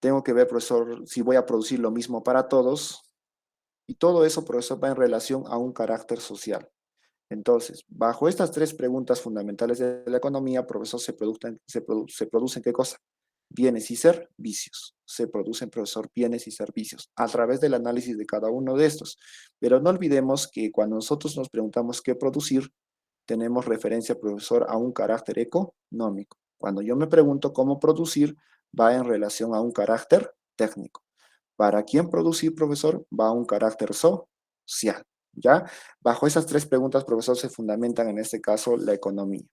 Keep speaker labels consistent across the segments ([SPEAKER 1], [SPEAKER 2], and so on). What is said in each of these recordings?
[SPEAKER 1] Tengo que ver, profesor, si voy a producir lo mismo para todos. Y todo eso, profesor, va en relación a un carácter social. Entonces, bajo estas tres preguntas fundamentales de la economía, profesor, se producen ¿qué cosa? Bienes y servicios. Se producen, profesor, bienes y servicios a través del análisis de cada uno de estos. Pero no olvidemos que cuando nosotros nos preguntamos qué producir, tenemos referencia, profesor, a un carácter económico. Cuando yo me pregunto cómo producir, va en relación a un carácter técnico. ¿Para quién producir, profesor? Va a un carácter social. ¿Ya? Bajo esas tres preguntas, profesor, se fundamentan en este caso la economía.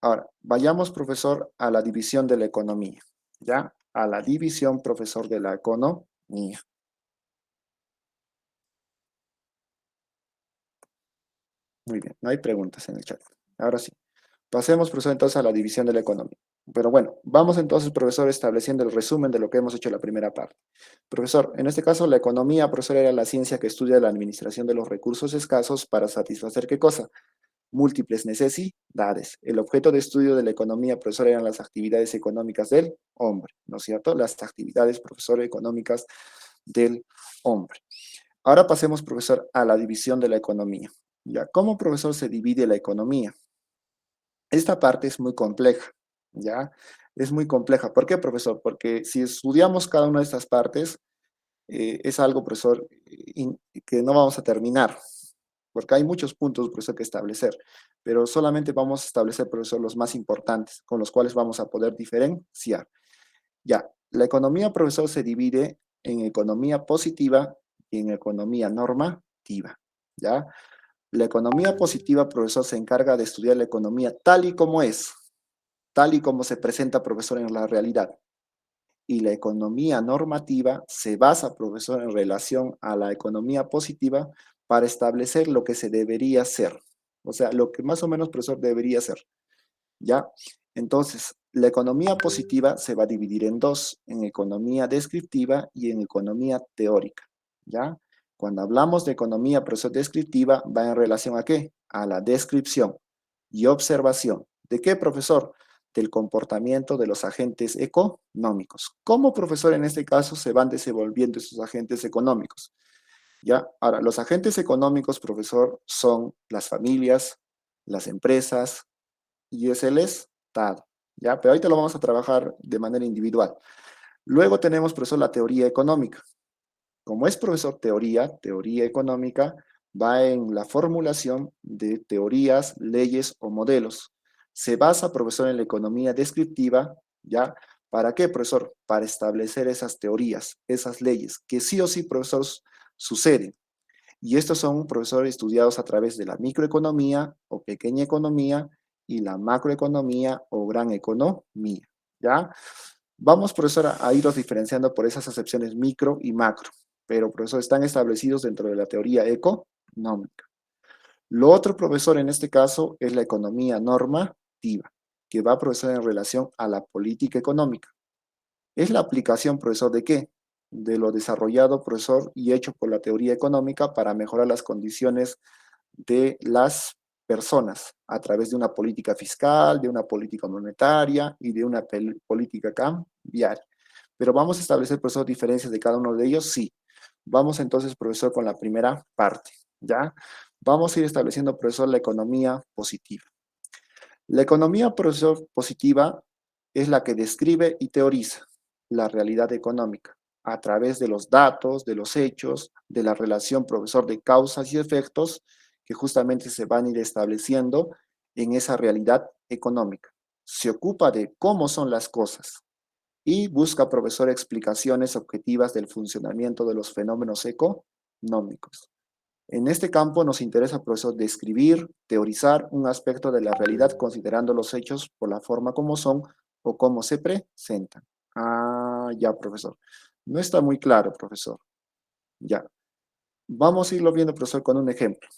[SPEAKER 1] Ahora, vayamos, profesor, a la división de la economía. ¿Ya? A la división, profesor, de la economía. Muy bien, no hay preguntas en el chat. Ahora sí. Pasemos, profesor, entonces a la división de la economía. Pero bueno, vamos entonces, profesor, estableciendo el resumen de lo que hemos hecho en la primera parte. Profesor, en este caso la economía, profesor, era la ciencia que estudia la administración de los recursos escasos para satisfacer ¿qué cosa? Múltiples necesidades. El objeto de estudio de la economía, profesor, eran las actividades económicas del hombre, ¿no es cierto? Las actividades, profesor, económicas del hombre. Ahora pasemos, profesor, a la división de la economía. ¿Ya? ¿Cómo, profesor, se divide la economía? Esta parte es muy compleja, ¿ya? Es muy compleja. ¿Por qué, profesor? Porque si estudiamos cada una de estas partes, es algo, profesor, que no vamos a terminar, porque hay muchos puntos, profesor, que establecer, pero solamente vamos a establecer, profesor, los más importantes, con los cuales vamos a poder diferenciar. Ya, la economía, profesor, se divide en economía positiva y en economía normativa, ¿ya? La economía positiva, profesor, se encarga de estudiar la economía tal y como es, tal y como se presenta, profesor, en la realidad. Y la economía normativa se basa, profesor, en relación a la economía positiva para establecer lo que se debería hacer. O sea, lo que más o menos, profesor, debería ser. ¿Ya? Entonces, la economía positiva se va a dividir en dos, en economía descriptiva y en economía teórica. ¿Ya? Cuando hablamos de economía, profesor, descriptiva, va en relación ¿a qué? A la descripción y observación. ¿De qué, profesor? Del comportamiento de los agentes económicos. ¿Cómo, profesor, en este caso se van desenvolviendo esos agentes económicos? ¿Ya? Ahora, los agentes económicos, profesor, son las familias, las empresas y es el Estado. ¿Ya? Pero ahorita lo vamos a trabajar de manera individual. Luego tenemos, profesor, la teoría económica. Como es, profesor, teoría económica, va en la formulación de teorías, leyes o modelos. Se basa, profesor, en la economía descriptiva, ¿ya? ¿Para qué, profesor? Para establecer esas teorías, esas leyes, que sí o sí, profesor, suceden. Y estos son, profesor, estudiados a través de la microeconomía o pequeña economía y la macroeconomía o gran economía, ¿ya? Vamos, profesor, a irlos diferenciando por esas acepciones micro y macro, pero, profesor, están establecidos dentro de la teoría económica. Lo otro, profesor, en este caso, es la economía normativa, que va, profesor, en relación a la política económica. Es la aplicación, profesor, ¿de qué? De lo desarrollado, profesor, y hecho por la teoría económica para mejorar las condiciones de las personas a través de una política fiscal, de una política monetaria y de una política cambiaria. Pero vamos a establecer, profesor, diferencias de cada uno de ellos, sí. Vamos entonces, profesor, con la primera parte, ¿ya? Vamos a ir estableciendo, profesor, la economía positiva. La economía, profesor, positiva es la que describe y teoriza la realidad económica a través de los datos, de los hechos, de la relación, profesor, de causas y efectos que justamente se van a ir estableciendo en esa realidad económica. Se ocupa de cómo son las cosas y busca, profesor, explicaciones objetivas del funcionamiento de los fenómenos económicos. En este campo nos interesa, profesor, describir, teorizar un aspecto de la realidad considerando los hechos por la forma como son o cómo se presentan. Ah, ya, profesor. No está muy claro, profesor. Ya. Vamos a irlo viendo, profesor, con un ejemplo.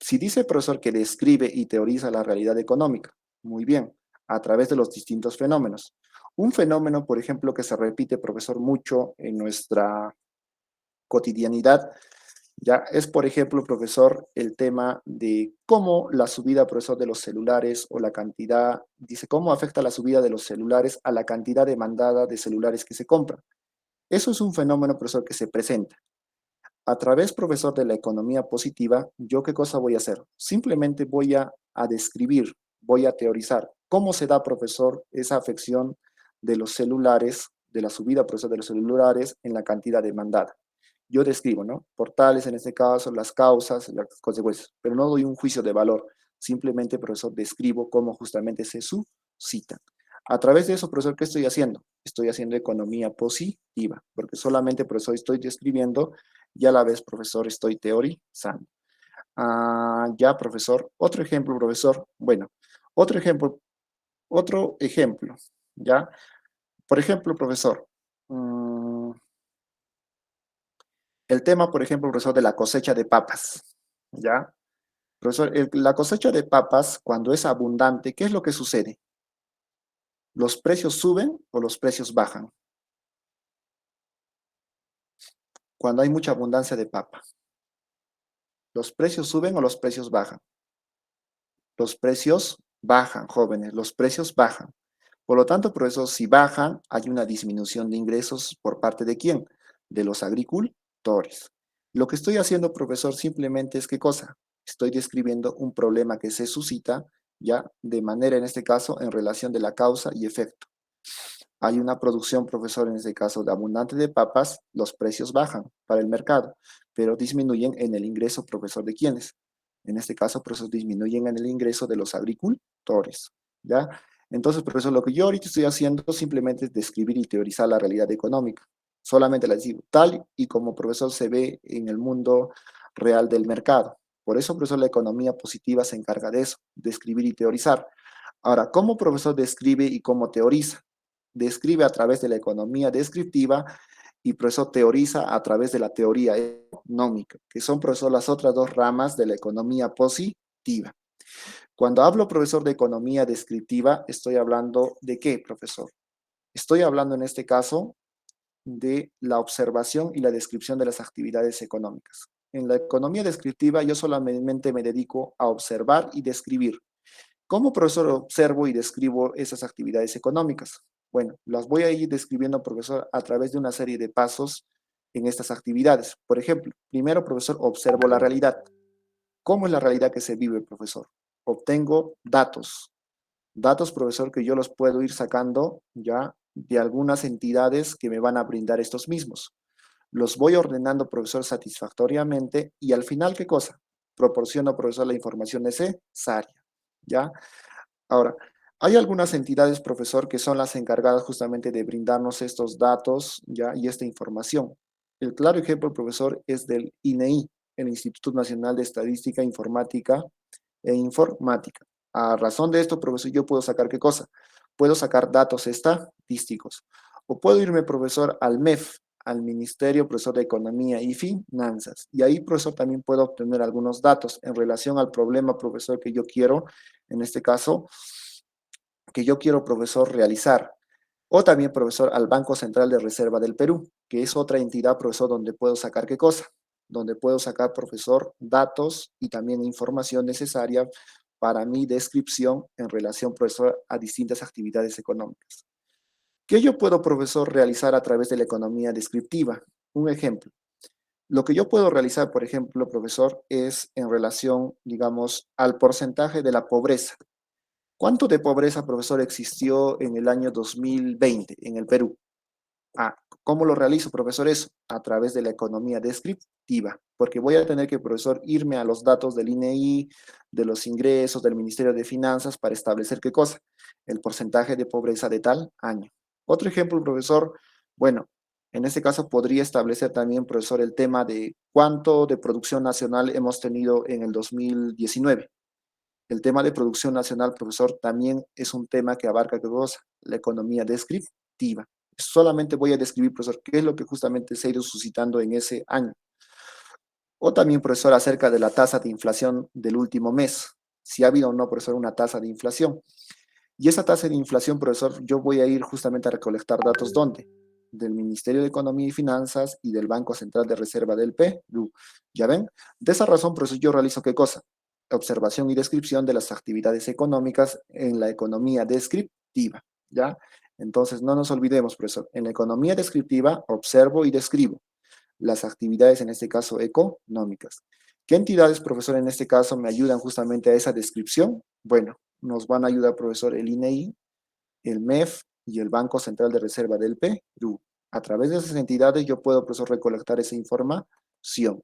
[SPEAKER 1] Si dice el profesor que describe y teoriza la realidad económica, muy bien, a través de los distintos fenómenos. Un fenómeno, por ejemplo, que se repite, profesor, mucho en nuestra cotidianidad Ya es, por ejemplo, profesor, el tema de cómo la subida, profesor, de los celulares o la cantidad, dice, cómo afecta la subida de los celulares a la cantidad demandada de celulares que se compran. Eso es un fenómeno, profesor, que se presenta. A través, profesor, de la economía positiva, ¿yo qué cosa voy a hacer? Simplemente voy a describir, voy a teorizar cómo se da, profesor, esa afección de los celulares, de la subida, profesor, de los celulares en la cantidad demandada. Yo describo, ¿no? Portales, en este caso, las causas, las consecuencias, pero no doy un juicio de valor. Simplemente, profesor, describo cómo justamente se suscita. A través de eso, profesor, ¿qué estoy haciendo? Estoy haciendo economía positiva, porque solamente, profesor, estoy describiendo y a la vez, profesor, estoy teorizando. Ya, profesor. Otro ejemplo, profesor. Bueno, otro ejemplo, ¿ya? Por ejemplo, profesor, el tema, por ejemplo, profesor, de la cosecha de papas, ¿ya? Profesor, la cosecha de papas, cuando es abundante, ¿qué es lo que sucede? ¿Los precios suben o los precios bajan? Cuando hay mucha abundancia de papas, ¿los precios suben o los precios bajan? Los precios bajan, jóvenes, los precios bajan. Por lo tanto, profesor, si bajan, hay una disminución de ingresos por parte de quién? De los agricultores. Lo que estoy haciendo, profesor, simplemente es qué cosa? Estoy describiendo un problema que se suscita ya de manera, en este caso, en relación de la causa y efecto. Hay una producción, profesor, en este caso, de abundante de papas, los precios bajan para el mercado, pero disminuyen en el ingreso, profesor, ¿de quiénes? En este caso, profesor, disminuyen en el ingreso de los agricultores, ¿ya? Entonces, profesor, lo que yo ahorita estoy haciendo simplemente es describir y teorizar la realidad económica. Solamente la digo tal y como, profesor, se ve en el mundo real del mercado. Por eso, profesor, la economía positiva se encarga de eso, de escribir y teorizar. Ahora, ¿cómo profesor describe y cómo teoriza? Describe a través de la economía descriptiva y profesor teoriza a través de la teoría económica, que son profesor las otras dos ramas de la economía positiva. Cuando hablo, profesor, de economía descriptiva, estoy hablando de qué, profesor? Estoy hablando en este caso de la observación y la descripción de las actividades económicas. En la economía descriptiva yo solamente me dedico a observar y describir. ¿Cómo, profesor, observo y describo esas actividades económicas? Bueno, las voy a ir describiendo, profesor, a través de una serie de pasos en estas actividades. Por ejemplo, primero, profesor, observo la realidad. ¿Cómo es la realidad que se vive, profesor? Obtengo datos. Datos, profesor, que yo los puedo ir sacando ya de algunas entidades que me van a brindar estos mismos. Los voy ordenando, profesor, satisfactoriamente y al final, ¿qué cosa? Proporciono, profesor, la información necesaria. ¿Ya? Ahora, hay algunas entidades, profesor, que son las encargadas justamente de brindarnos estos datos, ¿ya? Y esta información. El claro ejemplo, profesor, es del INEI, el Instituto Nacional de Estadística, Informática e Informática. A razón de esto, profesor, yo puedo sacar qué cosa? Puedo sacar datos estadísticos. O puedo irme, profesor, al MEF, al Ministerio, profesor, de Economía y Finanzas. Y ahí, profesor, también puedo obtener algunos datos en relación al problema, profesor, que yo quiero, en este caso, que yo quiero, profesor, realizar. O también, profesor, al Banco Central de Reserva del Perú, que es otra entidad, profesor, donde puedo sacar qué cosa, donde puedo sacar, profesor, datos y también información necesaria para mi descripción en relación, profesor, a distintas actividades económicas. ¿Qué yo puedo, profesor, realizar a través de la economía descriptiva? Un ejemplo. Lo que yo puedo realizar, por ejemplo, profesor, es en relación, digamos, al porcentaje de la pobreza. ¿Cuánto de pobreza, profesor, existió en el año 2020 en el Perú? Ah, ¿cómo lo realizo, profesor? Eso, a través de la economía descriptiva, porque voy a tener que, profesor, irme a los datos del INEI, de los ingresos, del Ministerio de Finanzas, para establecer qué cosa, el porcentaje de pobreza de tal año. Otro ejemplo, profesor, bueno, en este caso podría establecer también, profesor, el tema de cuánto de producción nacional hemos tenido en el 2019. El tema de producción nacional, profesor, también es un tema que abarca ¿qué cosa? La economía descriptiva. Solamente voy a describir, profesor, qué es lo que justamente se ha ido suscitando en ese año. O también, profesor, acerca de la tasa de inflación del último mes. Si ha habido o no, profesor, una tasa de inflación. Y esa tasa de inflación, profesor, yo voy a ir justamente a recolectar datos. ¿Dónde? del Ministerio de Economía y Finanzas y del Banco Central de Reserva del Perú. ¿Ya ven? De esa razón, profesor, yo realizo ¿qué cosa? Observación y descripción de las actividades económicas en la economía descriptiva, ¿ya? Entonces, no nos olvidemos, profesor, en la economía descriptiva observo y describo las actividades, en este caso, económicas. ¿Qué entidades, profesor, en este caso me ayudan justamente a esa descripción? Bueno, nos van a ayudar, profesor, el INEI, el MEF y el Banco Central de Reserva del Perú. A través de esas entidades yo puedo, profesor, recolectar esa información.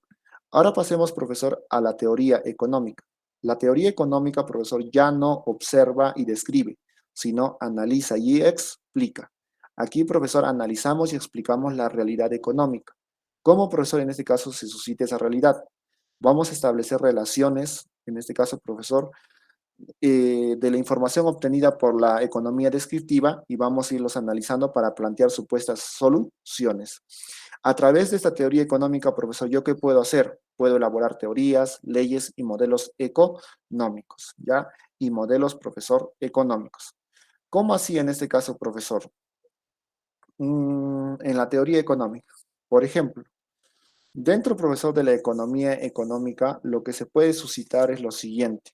[SPEAKER 1] Ahora pasemos, profesor, a la teoría económica. La teoría económica, profesor, ya no observa y describe, sino analiza y explica. Aquí, profesor, analizamos y explicamos la realidad económica. ¿Cómo, profesor, en este caso se suscita esa realidad? Vamos a establecer relaciones, en este caso, profesor, de la información obtenida por la economía descriptiva y vamos a irlos analizando para plantear supuestas soluciones. A través de esta teoría económica, profesor, ¿yo qué puedo hacer? Puedo elaborar teorías, leyes y modelos económicos, ¿ya? Y modelos, profesor, económicos. ¿Cómo así en este caso, profesor? En la teoría económica. Por ejemplo, dentro, profesor, de la economía económica, lo que se puede suscitar es lo siguiente,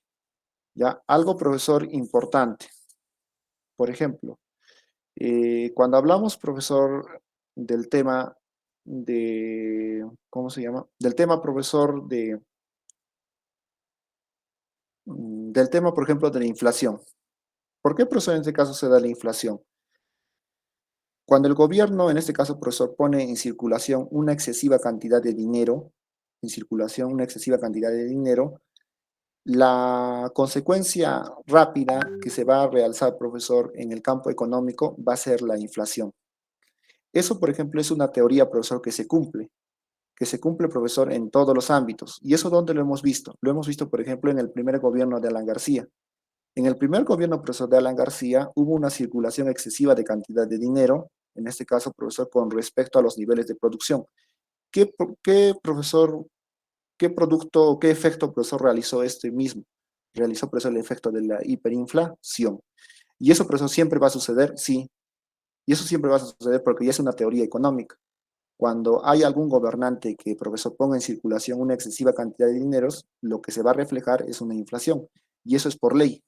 [SPEAKER 1] ¿ya? Algo, profesor, importante. Por ejemplo, cuando hablamos, profesor, del tema de, ¿cómo se llama? Del tema, profesor, del tema, por ejemplo, de la inflación. ¿Por qué, profesor, en este caso se da la inflación? Cuando el gobierno, en este caso, profesor, pone en circulación una excesiva cantidad de dinero, en circulación una excesiva cantidad de dinero, la consecuencia rápida que se va a realzar, profesor, en el campo económico va a ser la inflación. Eso, por ejemplo, es una teoría, profesor, que se cumple, profesor, en todos los ámbitos. ¿Y eso dónde lo hemos visto? Lo hemos visto, por ejemplo, en el primer gobierno de Alan García. En el primer gobierno, profesor, de Alan García, hubo una circulación excesiva de cantidad de dinero, en este caso, profesor, con respecto a los niveles de producción. ¿Qué profesor, qué producto o qué efecto, profesor, realizó este mismo? Realizó, profesor, el efecto de la hiperinflación. ¿Y eso, profesor, siempre va a suceder? Sí. Y eso siempre va a suceder porque ya es una teoría económica. Cuando hay algún gobernante que, profesor, ponga en circulación una excesiva cantidad de dineros, lo que se va a reflejar es una inflación. Y eso es por ley.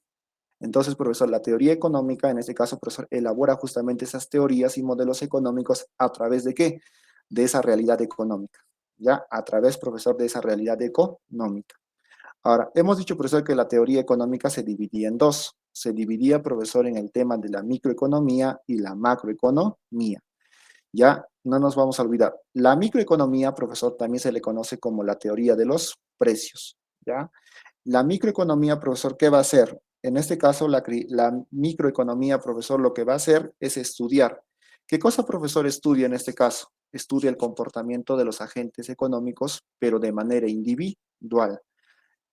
[SPEAKER 1] Entonces, profesor, la teoría económica, en este caso, profesor, elabora justamente esas teorías y modelos económicos a través de ¿qué? De esa realidad económica. ¿Ya? A través, profesor, de esa realidad económica. Ahora, hemos dicho, profesor, que la teoría económica se dividía en dos. Se dividía, profesor, en el tema de la microeconomía y la macroeconomía. Ya no nos vamos a olvidar. La microeconomía, profesor, también se le conoce como la teoría de los precios. ¿Ya? La microeconomía, profesor, ¿qué va a hacer? En este caso, la microeconomía, profesor, lo que va a hacer es estudiar. ¿Qué cosa, profesor, estudia en este caso? Estudia el comportamiento de los agentes económicos, pero de manera individual.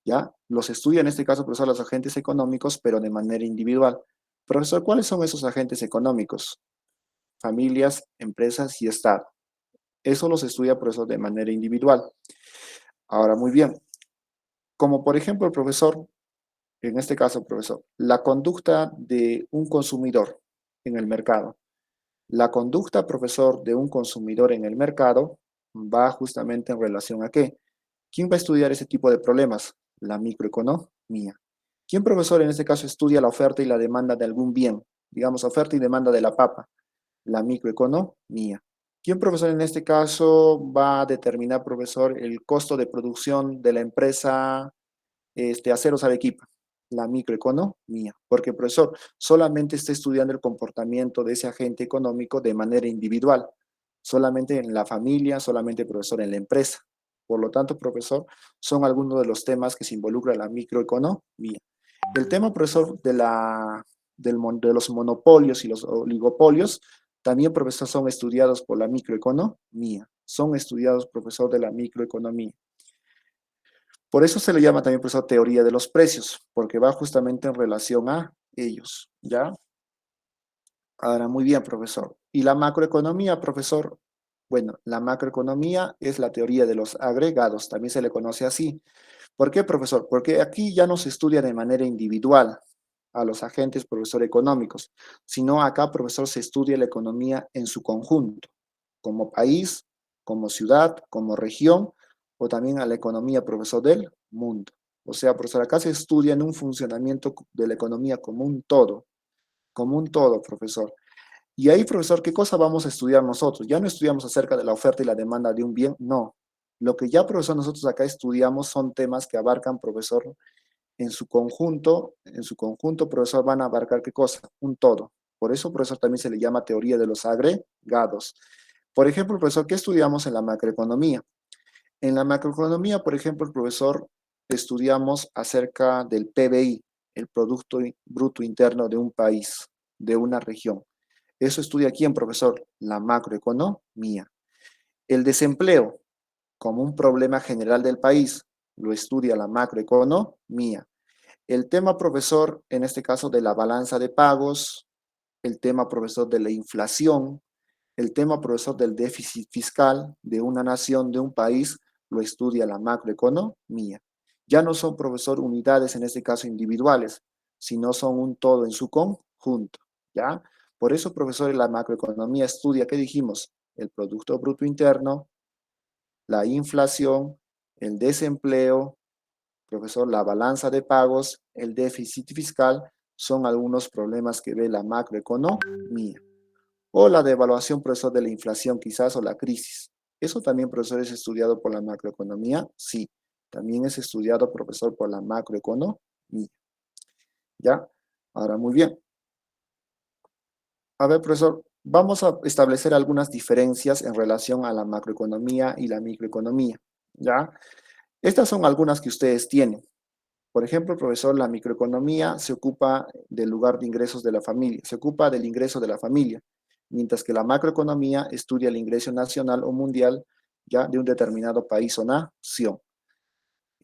[SPEAKER 1] ¿Ya? Los estudia en este caso, profesor, los agentes económicos, pero de manera individual. Profesor, ¿cuáles son esos agentes económicos? Familias, empresas y Estado. Eso los estudia, profesor, de manera individual. Ahora, muy bien. Como por ejemplo, el profesor, en este caso, profesor, la conducta de un consumidor en el mercado. La conducta, profesor, de un consumidor en el mercado va justamente en relación a qué. ¿Quién va a estudiar ese tipo de problemas? La microeconomía. ¿Quién, profesor, en este caso estudia la oferta y la demanda de algún bien? Digamos, oferta y demanda de la papa. La microeconomía. ¿Quién, profesor, en este caso va a determinar, profesor, el costo de producción de la empresa Aceros Arequipa? La microeconomía. Porque, profesor, solamente está estudiando el comportamiento de ese agente económico de manera individual. Solamente en la familia, solamente, profesor, en la empresa. Por lo tanto, profesor, son algunos de los temas que se involucra la microeconomía. El tema, profesor, de los monopolios y los oligopolios, también, profesor, son estudiados por la microeconomía. Son estudiados, profesor, de la microeconomía. Por eso se le llama también, profesor, teoría de los precios, porque va justamente en relación a ellos, ¿ya? Ahora, muy bien, profesor. ¿Y la macroeconomía, profesor? Bueno, la macroeconomía es la teoría de los agregados, también se le conoce así. ¿Por qué, profesor? Porque aquí ya no se estudia de manera individual a los agentes, profesor, económicos, sino acá, profesor, se estudia la economía en su conjunto. como país, como ciudad, como región, o también a la economía, profesor, del mundo. O sea, profesor, acá se estudia en un funcionamiento de la economía como un todo, profesor. Y ahí, profesor, ¿qué cosa vamos a estudiar nosotros? Ya no estudiamos acerca de la oferta y la demanda de un bien, no. Lo que ya, profesor, nosotros acá estudiamos son temas que abarcan, profesor, en su conjunto, profesor, van a abarcar ¿qué cosa? Un todo. Por eso, profesor, también se le llama teoría de los agregados. Por ejemplo, profesor, ¿qué estudiamos en la macroeconomía? En la macroeconomía, por ejemplo, profesor, estudiamos acerca del PBI, el Producto Bruto Interno de un país, de una región. Eso estudia quién, profesor, la macroeconomía. El desempleo, como un problema general del país, lo estudia la macroeconomía. El tema, profesor, en este caso de la balanza de pagos, el tema, profesor, de la inflación, el tema, profesor, del déficit fiscal de una nación, de un país, lo estudia la macroeconomía. Ya no son, profesor, unidades, en este caso individuales, sino son un todo en su conjunto, ¿ya? Por eso, profesor, la macroeconomía estudia, ¿qué dijimos? El Producto Bruto Interno, la inflación, el desempleo, profesor, la balanza de pagos, el déficit fiscal, son algunos problemas que ve la macroeconomía. O la devaluación, profesor, de la inflación quizás, o la crisis. ¿Eso también, profesor, es estudiado por la macroeconomía? Sí, también es estudiado, profesor, por la macroeconomía. ¿Ya? Ahora, muy bien. A ver, profesor, vamos a establecer algunas diferencias en relación a la macroeconomía y la microeconomía. ¿Ya? Estas son algunas que ustedes tienen. Por ejemplo, profesor, la microeconomía se ocupa del lugar de ingresos de la familia, se ocupa del ingreso de la familia, mientras que la macroeconomía estudia el ingreso nacional o mundial ya de un determinado país o nación.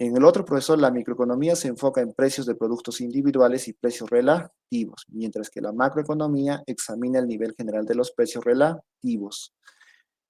[SPEAKER 1] En el otro, profesor, la microeconomía se enfoca en precios de productos individuales y precios relativos, mientras que la macroeconomía examina el nivel general de los precios relativos.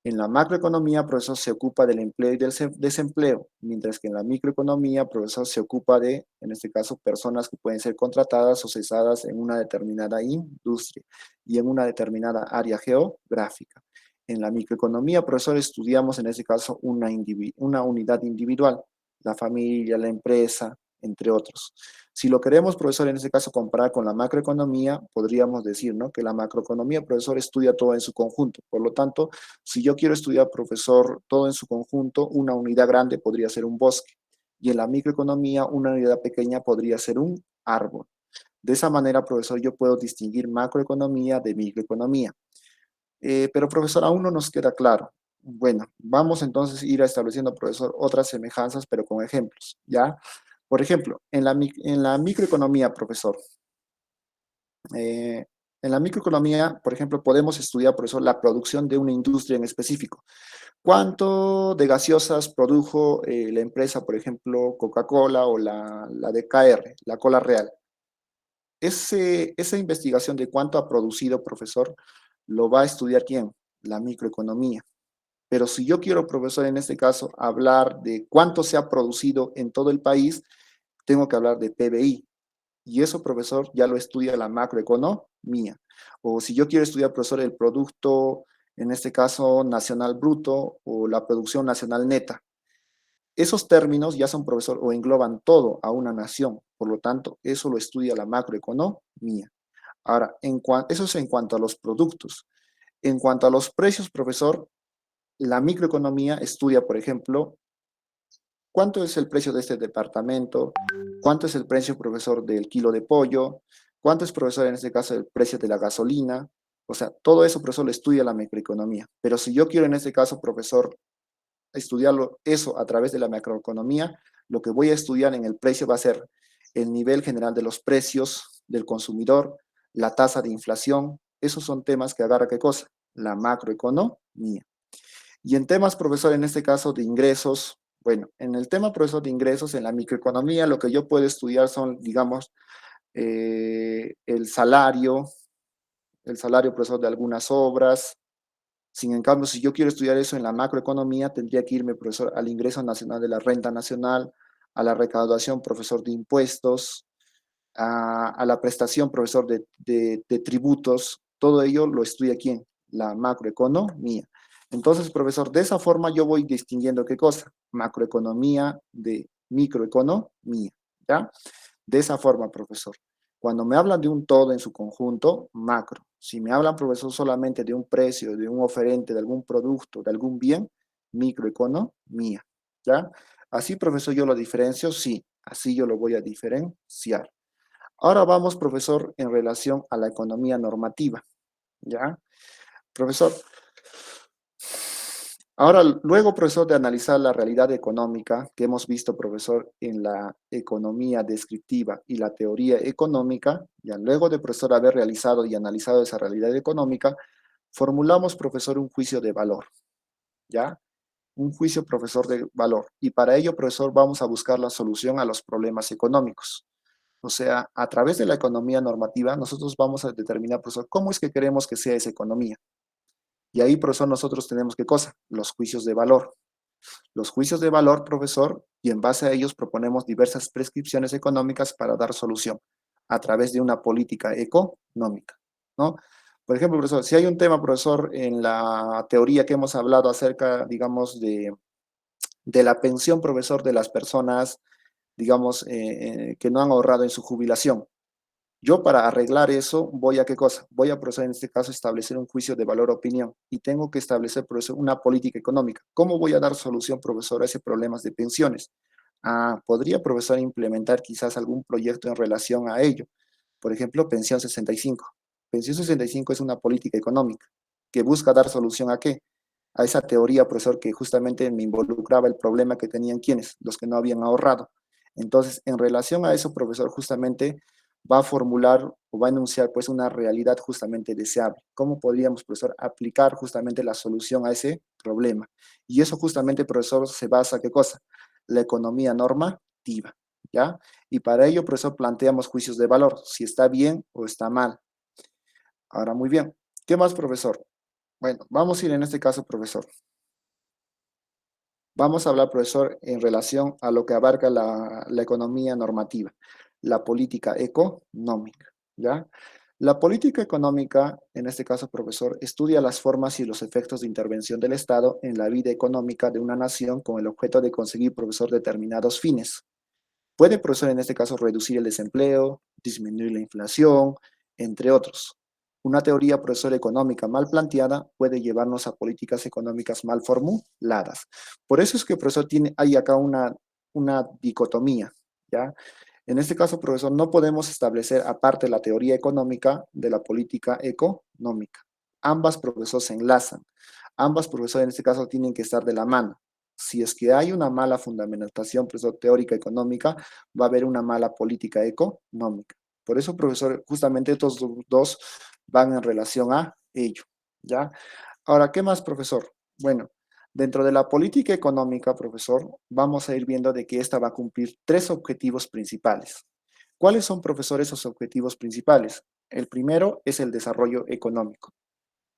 [SPEAKER 1] En la macroeconomía, profesor, se ocupa del empleo y del desempleo, mientras que en la microeconomía, profesor, se ocupa de, en este caso, personas que pueden ser contratadas o cesadas en una determinada industria y en una determinada área geográfica. En la microeconomía, profesor, estudiamos en este caso una unidad individual, la familia, la empresa, entre otros. Si lo queremos, profesor, en este caso comparar con la macroeconomía, podríamos decir, ¿no? Que la macroeconomía, profesor, estudia todo en su conjunto. Por lo tanto, si yo quiero estudiar, profesor, todo en su conjunto, una unidad grande podría ser un bosque. Y en la microeconomía, una unidad pequeña podría ser un árbol. De esa manera, profesor, yo puedo distinguir macroeconomía de microeconomía. Pero, profesor, aún no nos queda claro. Bueno, vamos entonces a ir estableciendo, profesor, otras semejanzas, pero con ejemplos, ¿ya? Por ejemplo, en la microeconomía, profesor, eh, en la microeconomía, por ejemplo, podemos estudiar, profesor, la producción de una industria en específico. ¿Cuánto de gaseosas produjo la empresa, por ejemplo, Coca-Cola o la DKR, la Cola Real? Esa investigación de cuánto ha producido, profesor, lo va a estudiar ¿quién? La microeconomía. Pero si yo quiero, profesor, en este caso, hablar de cuánto se ha producido en todo el país, tengo que hablar de PBI. Y eso, profesor, ya lo estudia la macroeconomía. O si yo quiero estudiar, profesor, el producto, en este caso, nacional bruto o la producción nacional neta. Esos términos ya son, profesor, o engloban todo a una nación. Por lo tanto, eso lo estudia la macroeconomía. Ahora, eso es en cuanto a los productos. En cuanto a los precios, profesor, la microeconomía estudia, por ejemplo, cuánto es el precio de este departamento, cuánto es el precio, profesor, del kilo de pollo, cuánto es, profesor, en este caso, el precio de la gasolina. O sea, todo eso, profesor, lo estudia la microeconomía. Pero si yo quiero, en este caso, profesor, estudiarlo eso a través de la macroeconomía, lo que voy a estudiar en el precio va a ser el nivel general de los precios del consumidor, la tasa de inflación. Esos son temas que agarra qué cosa, la macroeconomía. Y en temas, profesor, en este caso de ingresos, bueno, en el tema, profesor, de ingresos, en la microeconomía, lo que yo puedo estudiar son, digamos, el salario, profesor, de algunas obras. Sin en cambio, si yo quiero estudiar eso en la macroeconomía, tendría que irme, profesor, al ingreso nacional de la renta nacional, a la recaudación, profesor, de impuestos, a la prestación, profesor, de tributos. Todo ello lo estudia aquí en la macroeconomía. Entonces, profesor, de esa forma yo voy distinguiendo qué cosa, macroeconomía de microeconomía, ¿ya? De esa forma, profesor. Cuando me hablan de un todo en su conjunto, macro. Si me hablan, profesor, solamente de un precio, de un oferente, de algún producto, de algún bien, microeconomía, ¿ya? Así, profesor, yo lo diferencio, sí, así yo lo voy a diferenciar. Ahora vamos, profesor, en relación a la economía normativa, ¿ya? Profesor, ahora, luego, profesor, de analizar la realidad económica que hemos visto, profesor, en la economía descriptiva y la teoría económica, ya luego de, profesor, haber realizado y analizado esa realidad económica, formulamos, profesor, un juicio de valor, ¿ya? Un juicio, profesor, de valor. Y para ello, profesor, vamos a buscar la solución a los problemas económicos. O sea, a través de la economía normativa, nosotros vamos a determinar, profesor, cómo es que queremos que sea esa economía. Y ahí, profesor, nosotros tenemos qué cosa? Los juicios de valor. Los juicios de valor, profesor, y en base a ellos proponemos diversas prescripciones económicas para dar solución a través de una política económica, ¿no? Por ejemplo, profesor, si hay un tema, profesor, en la teoría que hemos hablado acerca, digamos, de la pensión, profesor, de las personas, digamos, que no han ahorrado en su jubilación. Yo para arreglar eso voy a qué cosa? Voy a proceder en este caso a establecer un juicio de valor opinión y tengo que establecer, profesor, una política económica. ¿Cómo voy a dar solución, profesor, a ese problema de pensiones? Ah, podría, profesor, implementar quizás algún proyecto en relación a ello. Por ejemplo, Pensión 65. Pensión 65 es una política económica que busca dar solución a qué? A esa teoría, profesor, que justamente me involucraba el problema que tenían quienes, los que no habían ahorrado. Entonces, en relación a eso, profesor, justamente va a formular o va a enunciar pues una realidad justamente deseable. ¿Cómo podríamos, profesor, aplicar justamente la solución a ese problema? Y eso justamente, profesor, se basa, ¿qué cosa? La economía normativa, ¿ya? Y para ello, profesor, planteamos juicios de valor, si está bien o está mal. Ahora, muy bien. ¿Qué más, profesor? Bueno, vamos a ir en este caso, profesor. Vamos a hablar, profesor, en relación a lo que abarca la economía normativa, la política económica, ¿ya? La política económica, en este caso, profesor, estudia las formas y los efectos de intervención del Estado en la vida económica de una nación con el objeto de conseguir, profesor, determinados fines. Puede, profesor, en este caso, reducir el desempleo, disminuir la inflación, entre otros. Una teoría, profesor, económica mal planteada puede llevarnos a políticas económicas mal formuladas. Por eso es que, profesor, hay acá una dicotomía, ¿ya? En este caso, profesor, no podemos establecer aparte la teoría económica de la política económica. Ambas, profesor, se enlazan. Ambas, profesor, en este caso, tienen que estar de la mano. Si es que hay una mala fundamentación, profesor, teórica económica, va a haber una mala política económica. Por eso, profesor, justamente estos dos van en relación a ello, ¿ya? Ahora, ¿qué más, profesor? Bueno, dentro de la política económica, profesor, vamos a ir viendo de que esta va a cumplir tres objetivos principales. ¿Cuáles son, profesor, esos objetivos principales? El primero es el desarrollo económico,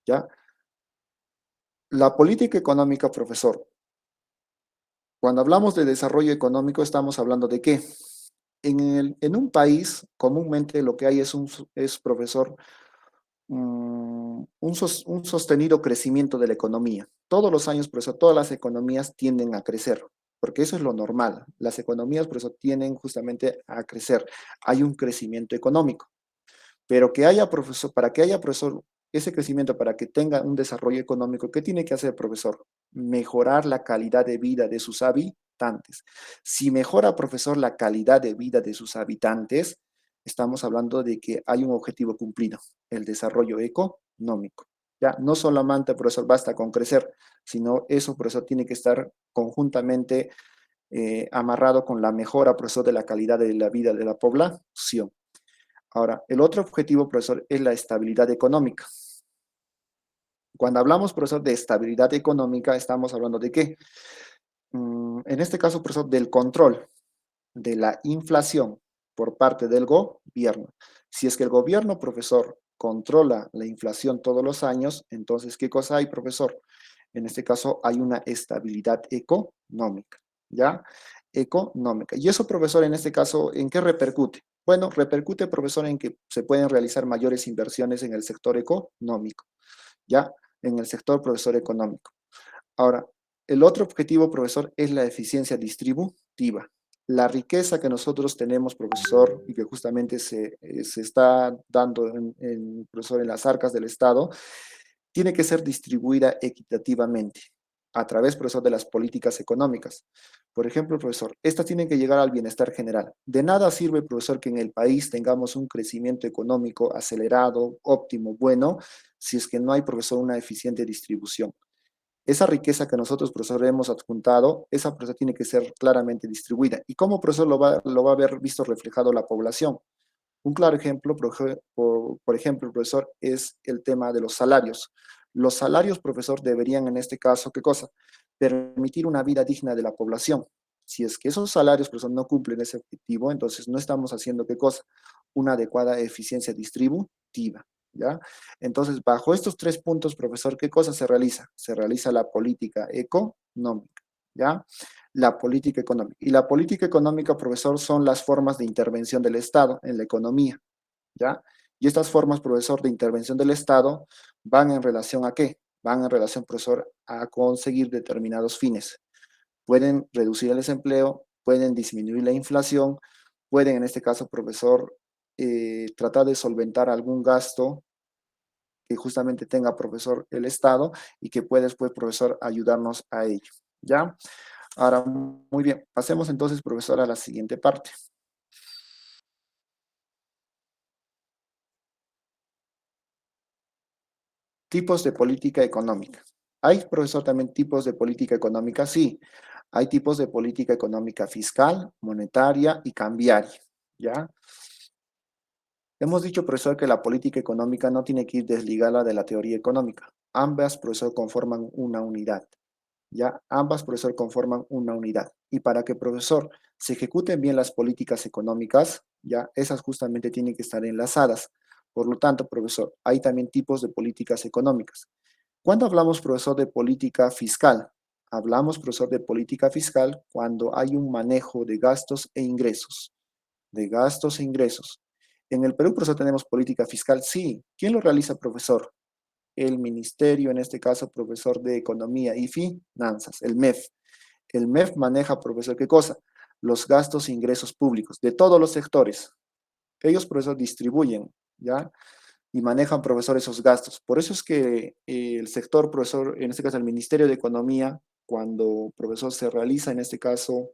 [SPEAKER 1] ¿ya? La política económica, profesor, cuando hablamos de desarrollo económico, estamos hablando de qué? En un país, comúnmente lo que hay es, profesor, un sostenido crecimiento de la economía. Todos los años, por eso, todas las economías tienden a crecer, porque eso es lo normal. Las economías, por eso, tienden justamente a crecer. Hay un crecimiento económico. Pero que haya, profesor, para que haya, profesor, ese crecimiento, para que tenga un desarrollo económico, ¿qué tiene que hacer, profesor? Mejorar la calidad de vida de sus habitantes. Si mejora, profesor, la calidad de vida de sus habitantes, estamos hablando de que hay un objetivo cumplido, el desarrollo económico. Ya, no solamente, profesor, basta con crecer, sino eso, profesor, tiene que estar conjuntamente amarrado con la mejora, profesor, de la calidad de la vida de la población. Ahora, el otro objetivo, profesor, es la estabilidad económica. Cuando hablamos, profesor, de estabilidad económica, estamos hablando de qué? En este caso, profesor, del control de la inflación por parte del gobierno. Si es que el gobierno, profesor, controla la inflación todos los años, entonces, ¿qué cosa hay, profesor? En este caso, hay una estabilidad económica, ¿ya? Económica. Y eso, profesor, en este caso, ¿en qué repercute? Bueno, repercute, profesor, en que se pueden realizar mayores inversiones en el sector económico, ¿ya? En el sector, profesor, económico. Ahora, el otro objetivo, profesor, es la eficiencia distributiva. La riqueza que nosotros tenemos, profesor, y que justamente se está dando profesor, en las arcas del Estado, tiene que ser distribuida equitativamente a través, profesor, de las políticas económicas. Por ejemplo, profesor, estas tienen que llegar al bienestar general. De nada sirve, profesor, que en el país tengamos un crecimiento económico acelerado, óptimo, bueno, si es que no hay, profesor, una eficiente distribución. Esa riqueza que nosotros, profesor, hemos adjuntado, esa, profesor, tiene que ser claramente distribuida. ¿Y cómo, profesor, lo va a haber visto reflejado la población? Un claro ejemplo, por ejemplo, profesor, es el tema de los salarios. Los salarios, profesor, deberían en este caso, ¿qué cosa? Permitir una vida digna de la población. Si es que esos salarios, profesor, no cumplen ese objetivo, entonces no estamos haciendo, ¿qué cosa? Una adecuada eficiencia distributiva, ¿ya? Entonces, bajo estos tres puntos, profesor, ¿qué cosa se realiza? Se realiza la política económica, ¿ya? La política económica. Y la política económica, profesor, son las formas de intervención del Estado en la economía, ¿ya? Y estas formas, profesor, de intervención del Estado van en relación a qué? Van en relación, profesor, a conseguir determinados fines. Pueden reducir el desempleo, pueden disminuir la inflación, pueden, en este caso, profesor, tratar de solventar algún gasto que justamente tenga, profesor, el Estado y que puede después, profesor, ayudarnos a ello, ¿ya? Ahora, muy bien, pasemos entonces, profesor, a la siguiente parte. Tipos de política económica. ¿Hay, profesor, también tipos de política económica? Sí, hay tipos de política económica fiscal, monetaria y cambiaria, ¿ya? Hemos dicho, profesor, que la política económica no tiene que ir desligada de la teoría económica. Ambas, profesor, conforman una unidad. ¿Ya? Ambas, profesor, conforman una unidad. Y para que, profesor, se ejecuten bien las políticas económicas, ¿ya? Esas justamente tienen que estar enlazadas. Por lo tanto, profesor, hay también tipos de políticas económicas. ¿Cuándo hablamos, profesor, de política fiscal? Hablamos, profesor, de política fiscal cuando hay un manejo de gastos e ingresos. De gastos e ingresos. En el Perú, profesor, tenemos política fiscal. Sí. ¿Quién lo realiza, profesor? El ministerio, en este caso, profesor de Economía y Finanzas, el MEF. El MEF maneja, profesor, ¿qué cosa? Los gastos e ingresos públicos de todos los sectores. Ellos, profesor, distribuyen, ¿ya? Y manejan, profesor, esos gastos. Por eso es que el sector, profesor, en este caso el Ministerio de Economía, cuando, profesor, se realiza, en este caso,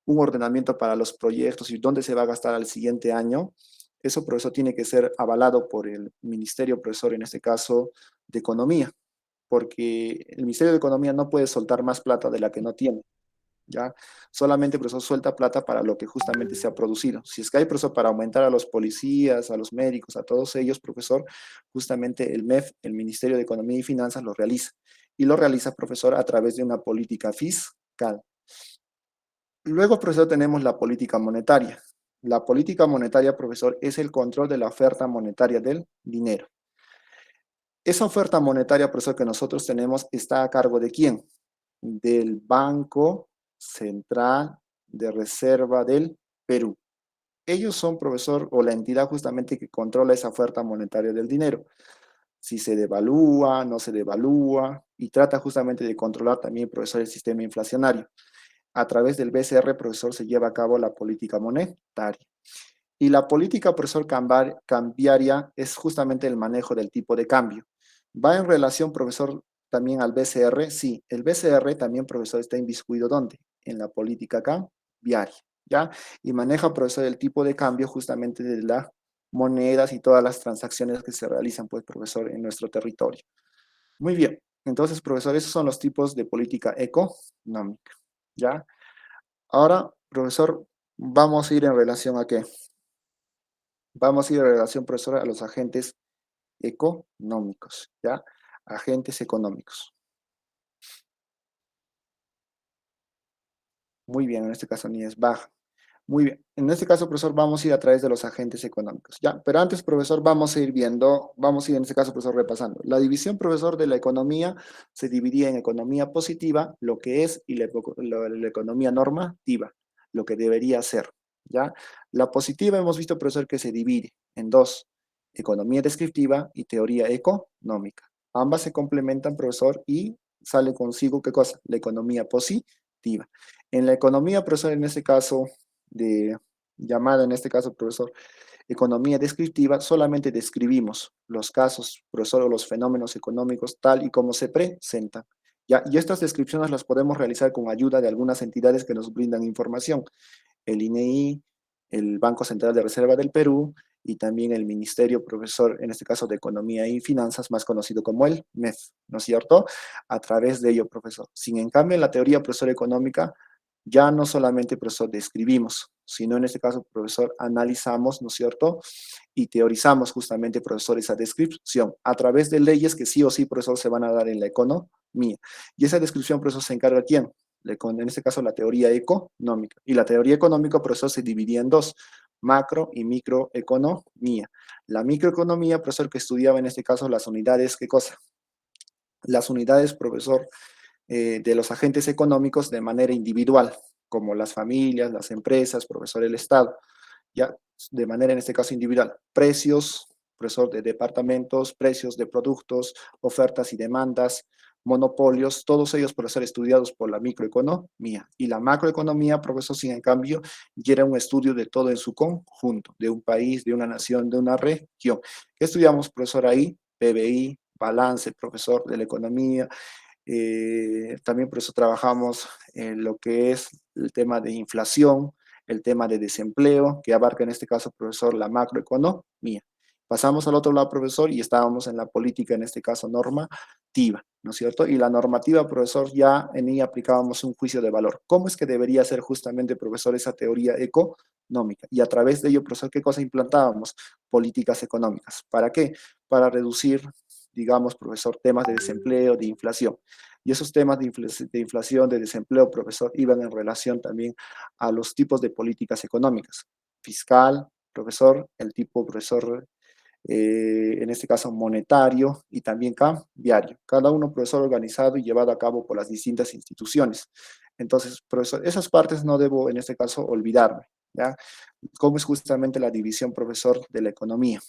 [SPEAKER 1] un ordenamiento para los proyectos y dónde se va a gastar al siguiente año, eso, profesor, tiene que ser avalado por el Ministerio, profesor, en este caso, de Economía, porque el Ministerio de Economía no puede soltar más plata de la que no tiene, ¿ya? Solamente, profesor, suelta plata para lo que justamente se ha producido. Si es que hay, profesor, para aumentar a los policías, a los médicos, a todos ellos, profesor, justamente el MEF, el Ministerio de Economía y Finanzas, lo realiza. Y lo realiza, profesor, a través de una política fiscal. Luego, profesor, tenemos la política monetaria. La política monetaria, profesor, es el control de la oferta monetaria del dinero. Esa oferta monetaria, profesor, que nosotros tenemos está a cargo de quién? Del Banco Central de Reserva del Perú. Ellos son, profesor, o la entidad justamente que controla esa oferta monetaria del dinero. Si se devalúa, no se devalúa, y trata justamente de controlar también, profesor, el sistema inflacionario. A través del BCR, profesor, se lleva a cabo la política monetaria. Y la política, profesor, cambiaria es justamente el manejo del tipo de cambio. ¿Va en relación, profesor, también al BCR? Sí, el BCR también, profesor, está inmiscuido ¿dónde? En la política cambiaria, ¿ya? Y maneja, profesor, el tipo de cambio justamente de las monedas y todas las transacciones que se realizan, pues, profesor, en nuestro territorio. Muy bien. Entonces, profesor, esos son los tipos de política económica, ¿ya? Ahora, profesor, vamos a ir en relación a qué? Vamos a ir en relación, profesor, a los agentes económicos, ¿ya? Agentes económicos. Muy bien, en este caso ni es baja. Muy bien, en este caso, profesor, vamos a ir a través de los agentes económicos, ¿ya? Pero antes, profesor, vamos a ir viendo, vamos a ir en este caso, profesor, repasando. La división, profesor, de la economía se dividía en economía positiva, lo que es, y la economía normativa, lo que debería ser, ¿ya? La positiva hemos visto, profesor, que se divide en dos, economía descriptiva y teoría económica. Ambas se complementan, profesor, y sale consigo, ¿qué cosa? La economía positiva. En la economía, profesor, en este caso, llamada en este caso, profesor, economía descriptiva, solamente describimos los casos, profesor, o los fenómenos económicos tal y como se presentan. ¿Ya? Y estas descripciones las podemos realizar con ayuda de algunas entidades que nos brindan información. El INEI, el Banco Central de Reserva del Perú y también el Ministerio, profesor, en este caso de Economía y Finanzas, más conocido como el MEF, ¿no es cierto? A través de ello, profesor. Sin en cambio, en la teoría, profesor, económica, ya no solamente, profesor, describimos, sino en este caso, profesor, analizamos, ¿no es cierto? Y teorizamos justamente, profesor, esa descripción a través de leyes que sí o sí, profesor, se van a dar en la economía. Y esa descripción, profesor, se encarga ¿quién? En este caso la teoría económica. Y la teoría económica, profesor, se dividía en dos, macro y microeconomía. La microeconomía, profesor, que estudiaba en este caso las unidades, ¿qué cosa? Las unidades, profesor, de los agentes económicos de manera individual, como las familias, las empresas, profesor, el Estado, ya de manera en este caso individual. Precios, profesor, de departamentos, precios de productos, ofertas y demandas, monopolios, todos ellos, profesor, estudiados por la microeconomía. Y la macroeconomía, profesor, sin en cambio, ya era un estudio de todo en su conjunto, de un país, de una nación, de una región. ¿Qué estudiamos, profesor, ahí? PBI, balance, profesor, de la economía, también por eso trabajamos en lo que es el tema de inflación, el tema de desempleo, que abarca en este caso, profesor, la macroeconomía. Pasamos al otro lado, profesor, y estábamos en la política, en este caso normativa, ¿no es cierto? Y la normativa, profesor, ya en ella aplicábamos un juicio de valor. ¿Cómo es que debería ser justamente, profesor, esa teoría económica? Y a través de ello, profesor, ¿qué cosa implantábamos? Políticas económicas. ¿Para qué? Para reducir, digamos, profesor, temas de desempleo, de inflación. Y esos temas de inflación, de desempleo, profesor, iban en relación también a los tipos de políticas económicas. Fiscal, profesor, el tipo, profesor, en este caso monetario y también cambiario. Cada uno, profesor, organizado y llevado a cabo por las distintas instituciones. Entonces, profesor, esas partes no debo, en este caso, olvidarme, ¿ya? Cómo es justamente la división, profesor, de la economía.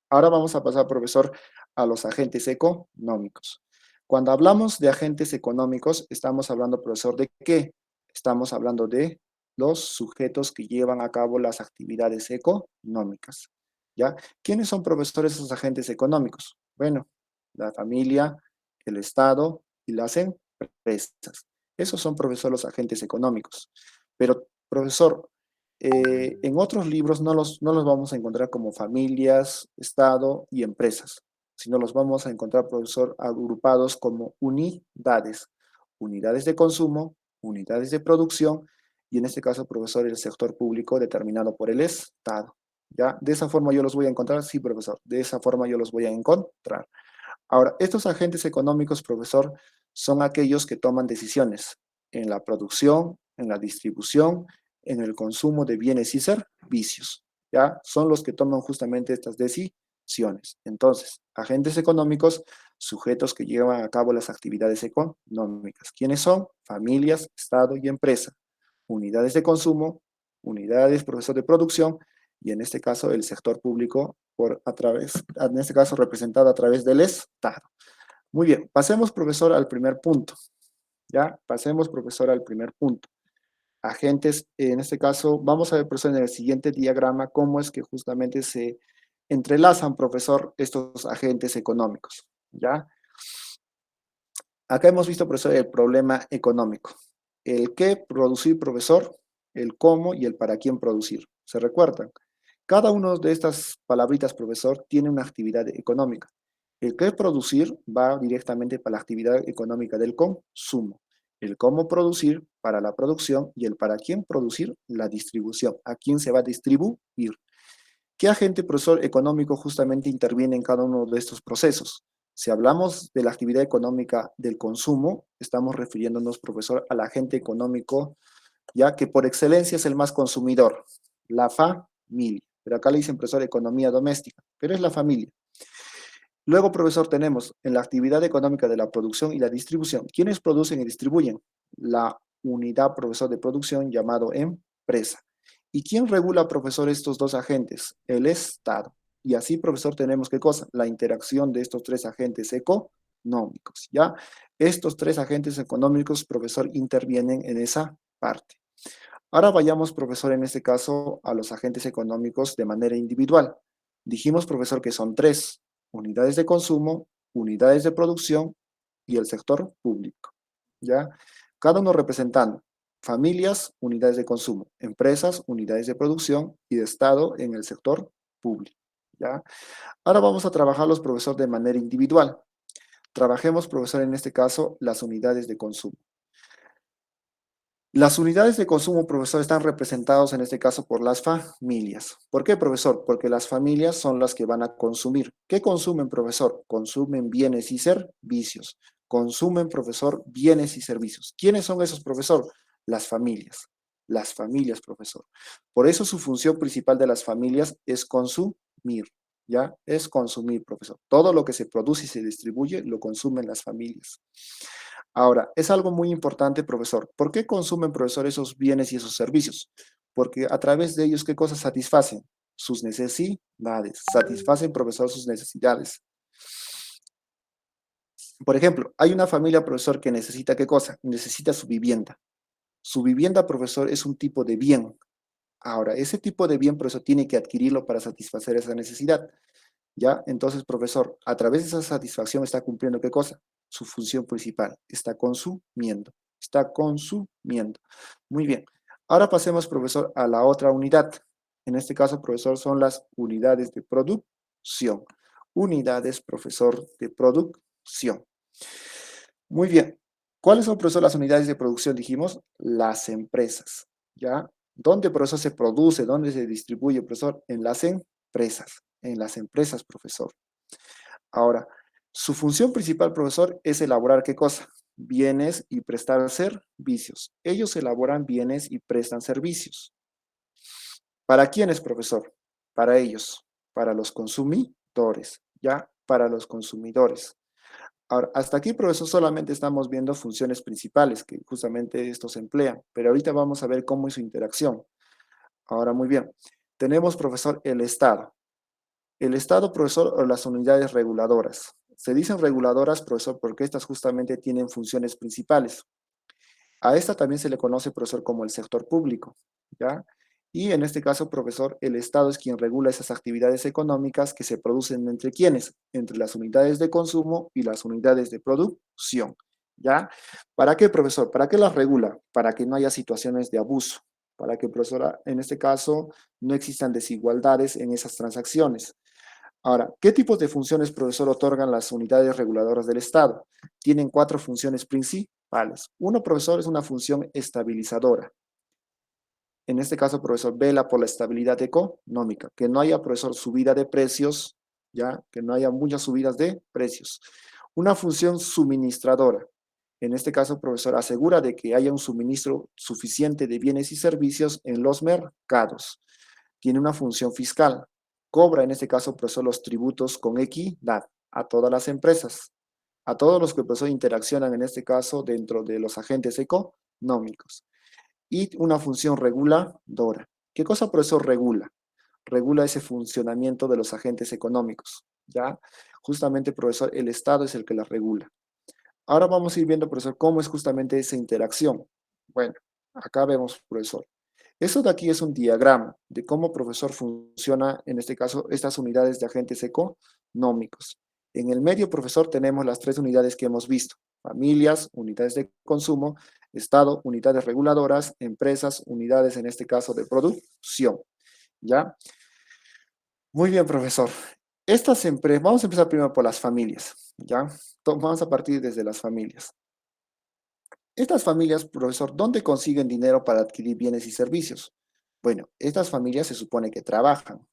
[SPEAKER 1] Ahora vamos a pasar, profesor, a los agentes económicos. Cuando hablamos de agentes económicos, estamos hablando, profesor, ¿de qué? Estamos hablando de los sujetos que llevan a cabo las actividades económicas, ¿ya? ¿Quiénes son, profesores, esos agentes económicos? Bueno, la familia, el Estado y las empresas. Esos son, profesor, los agentes económicos. Pero, profesor, en otros libros no los vamos a encontrar como familias, Estado y empresas, sino los vamos a encontrar, profesor, agrupados como unidades. Unidades de consumo, unidades de producción y en este caso, profesor, el sector público determinado por el Estado. ¿Ya? De esa forma yo los voy a encontrar, sí, profesor, de esa forma yo los voy a encontrar. Ahora, estos agentes económicos, profesor, son aquellos que toman decisiones en la producción, en la distribución, en el consumo de bienes y servicios. ¿Ya? Son los que toman justamente estas decisiones. Entonces, agentes económicos, sujetos que llevan a cabo las actividades económicas. ¿Quiénes son? Familias, Estado y empresa. Unidades de consumo, unidades, profesor, de producción, y en este caso el sector público en este caso representado a través del Estado. Muy bien, pasemos, profesor, al primer punto. ¿Ya? Pasemos, profesor, al primer punto. Agentes, en este caso, vamos a ver, profesor, en el siguiente diagrama cómo es que justamente se entrelazan, profesor, estos agentes económicos. ¿Ya? Acá hemos visto, profesor, el problema económico. El qué producir, profesor, el cómo y el para quién producir. ¿Se recuerdan? Cada una de estas palabritas, profesor, tiene una actividad económica. El qué producir va directamente para la actividad económica del consumo. El cómo producir para la producción y el para quién producir la distribución. ¿A quién se va a distribuir? ¿Qué agente, profesor, económico justamente interviene en cada uno de estos procesos? Si hablamos de la actividad económica del consumo, estamos refiriéndonos, profesor, al agente económico, ya que por excelencia es el más consumidor, la familia. Pero acá le dicen, profesor, economía doméstica, pero es la familia. Luego, profesor, tenemos en la actividad económica de la producción y la distribución. ¿Quiénes producen y distribuyen? La unidad, profesor, de producción llamado empresa. ¿Y quién regula, profesor, estos dos agentes? El Estado. Y así, profesor, tenemos ¿qué cosa? La interacción de estos tres agentes económicos. económicos, ¿ya? Estos tres agentes económicos, profesor, intervienen en esa parte. Ahora vayamos, profesor, en este caso, a los agentes económicos de manera individual. Dijimos, profesor, que son tres: unidades de consumo, unidades de producción y el sector público, ¿ya? Cada uno representando familias, unidades de consumo, empresas, unidades de producción y de Estado en el sector público, ¿ya? Ahora vamos a trabajarlos, profesor, de manera individual. Trabajemos, profesor, en este caso, las unidades de consumo. Las unidades de consumo, profesor, están representados en este caso por las familias. ¿Por qué, profesor? Porque las familias son las que van a consumir. ¿Qué consumen, profesor? Consumen bienes y servicios. Consumen, profesor, bienes y servicios. ¿Quiénes son esos, profesor? Las familias. Las familias, profesor. Por eso su función principal de las familias es consumir. ¿Ya? Es consumir, profesor. Todo lo que se produce y se distribuye lo consumen las familias. Ahora, es algo muy importante, profesor. ¿Por qué consumen, profesor, esos bienes y esos servicios? Porque a través de ellos, ¿qué cosas satisfacen? Sus necesidades. Satisfacen, profesor, sus necesidades. Por ejemplo, hay una familia, profesor, que necesita ¿qué cosa? Necesita su vivienda. Su vivienda, profesor, es un tipo de bien. Ahora, ese tipo de bien, profesor, tiene que adquirirlo para satisfacer esa necesidad. ¿Ya? Entonces, profesor, a través de esa satisfacción está cumpliendo ¿qué cosa? Su función principal. Está consumiendo. Está consumiendo. Muy bien. Ahora pasemos, profesor, a la otra unidad. En este caso, profesor, son las unidades de producción. Unidades, profesor, de producción. Muy bien. ¿Cuáles son, profesor, las unidades de producción? Dijimos, las empresas. ¿Ya? ¿Dónde, profesor, se produce? ¿Dónde se distribuye, profesor? En las empresas. En las empresas, profesor. Ahora, su función principal, profesor, es elaborar ¿qué cosa? Bienes y prestar servicios. Ellos elaboran bienes y prestan servicios. ¿Para quiénes, profesor? Para ellos, para los consumidores, ¿ya? Para los consumidores. Ahora, hasta aquí, profesor, solamente estamos viendo funciones principales que justamente estos emplean, pero ahorita vamos a ver cómo es su interacción. Ahora, muy bien. Tenemos, profesor, el Estado. El Estado, profesor, o las unidades reguladoras. Se dicen reguladoras, profesor, porque estas justamente tienen funciones principales. A esta también se le conoce, profesor, como el sector público, ¿ya? Y en este caso, profesor, el Estado es quien regula esas actividades económicas que se producen entre quienes, entre las unidades de consumo y las unidades de producción, ¿ya? ¿Para qué, profesor? ¿Para qué las regula? Para que no haya situaciones de abuso, para que, profesora, en este caso, no existan desigualdades en esas transacciones. Ahora, ¿qué tipos de funciones, profesor, otorgan las unidades reguladoras del Estado? Tienen cuatro funciones principales. Uno, profesor, es una función estabilizadora. En este caso, profesor, vela por la estabilidad económica, que no haya, profesor, subida de precios, ya, que no haya muchas subidas de precios. Una función suministradora. En este caso, profesor, asegura de que haya un suministro suficiente de bienes y servicios en los mercados. Tiene una función fiscal. Cobra, en este caso, profesor, los tributos con equidad a todas las empresas, a todos los que, profesor, interaccionan, en este caso, dentro de los agentes económicos. Y una función reguladora. ¿Qué cosa, profesor, regula? Regula ese funcionamiento de los agentes económicos, ¿ya? Justamente, profesor, el Estado es el que las regula. Ahora vamos a ir viendo, profesor, cómo es justamente esa interacción. Bueno, acá vemos, profesor. Eso de aquí es un diagrama de cómo, profesor, funciona, en este caso, estas unidades de agentes económicos. En el medio, profesor, tenemos las tres unidades que hemos visto: familias, unidades de consumo; Estado, unidades reguladoras; empresas, unidades, en este caso, de producción. ¿Ya? Muy bien, profesor. Estas empresas, vamos a empezar primero por las familias. ¿Ya? Vamos a partir desde las familias. Estas familias, profesor, ¿dónde consiguen dinero para adquirir bienes y servicios? Bueno, estas familias se supone que trabajan,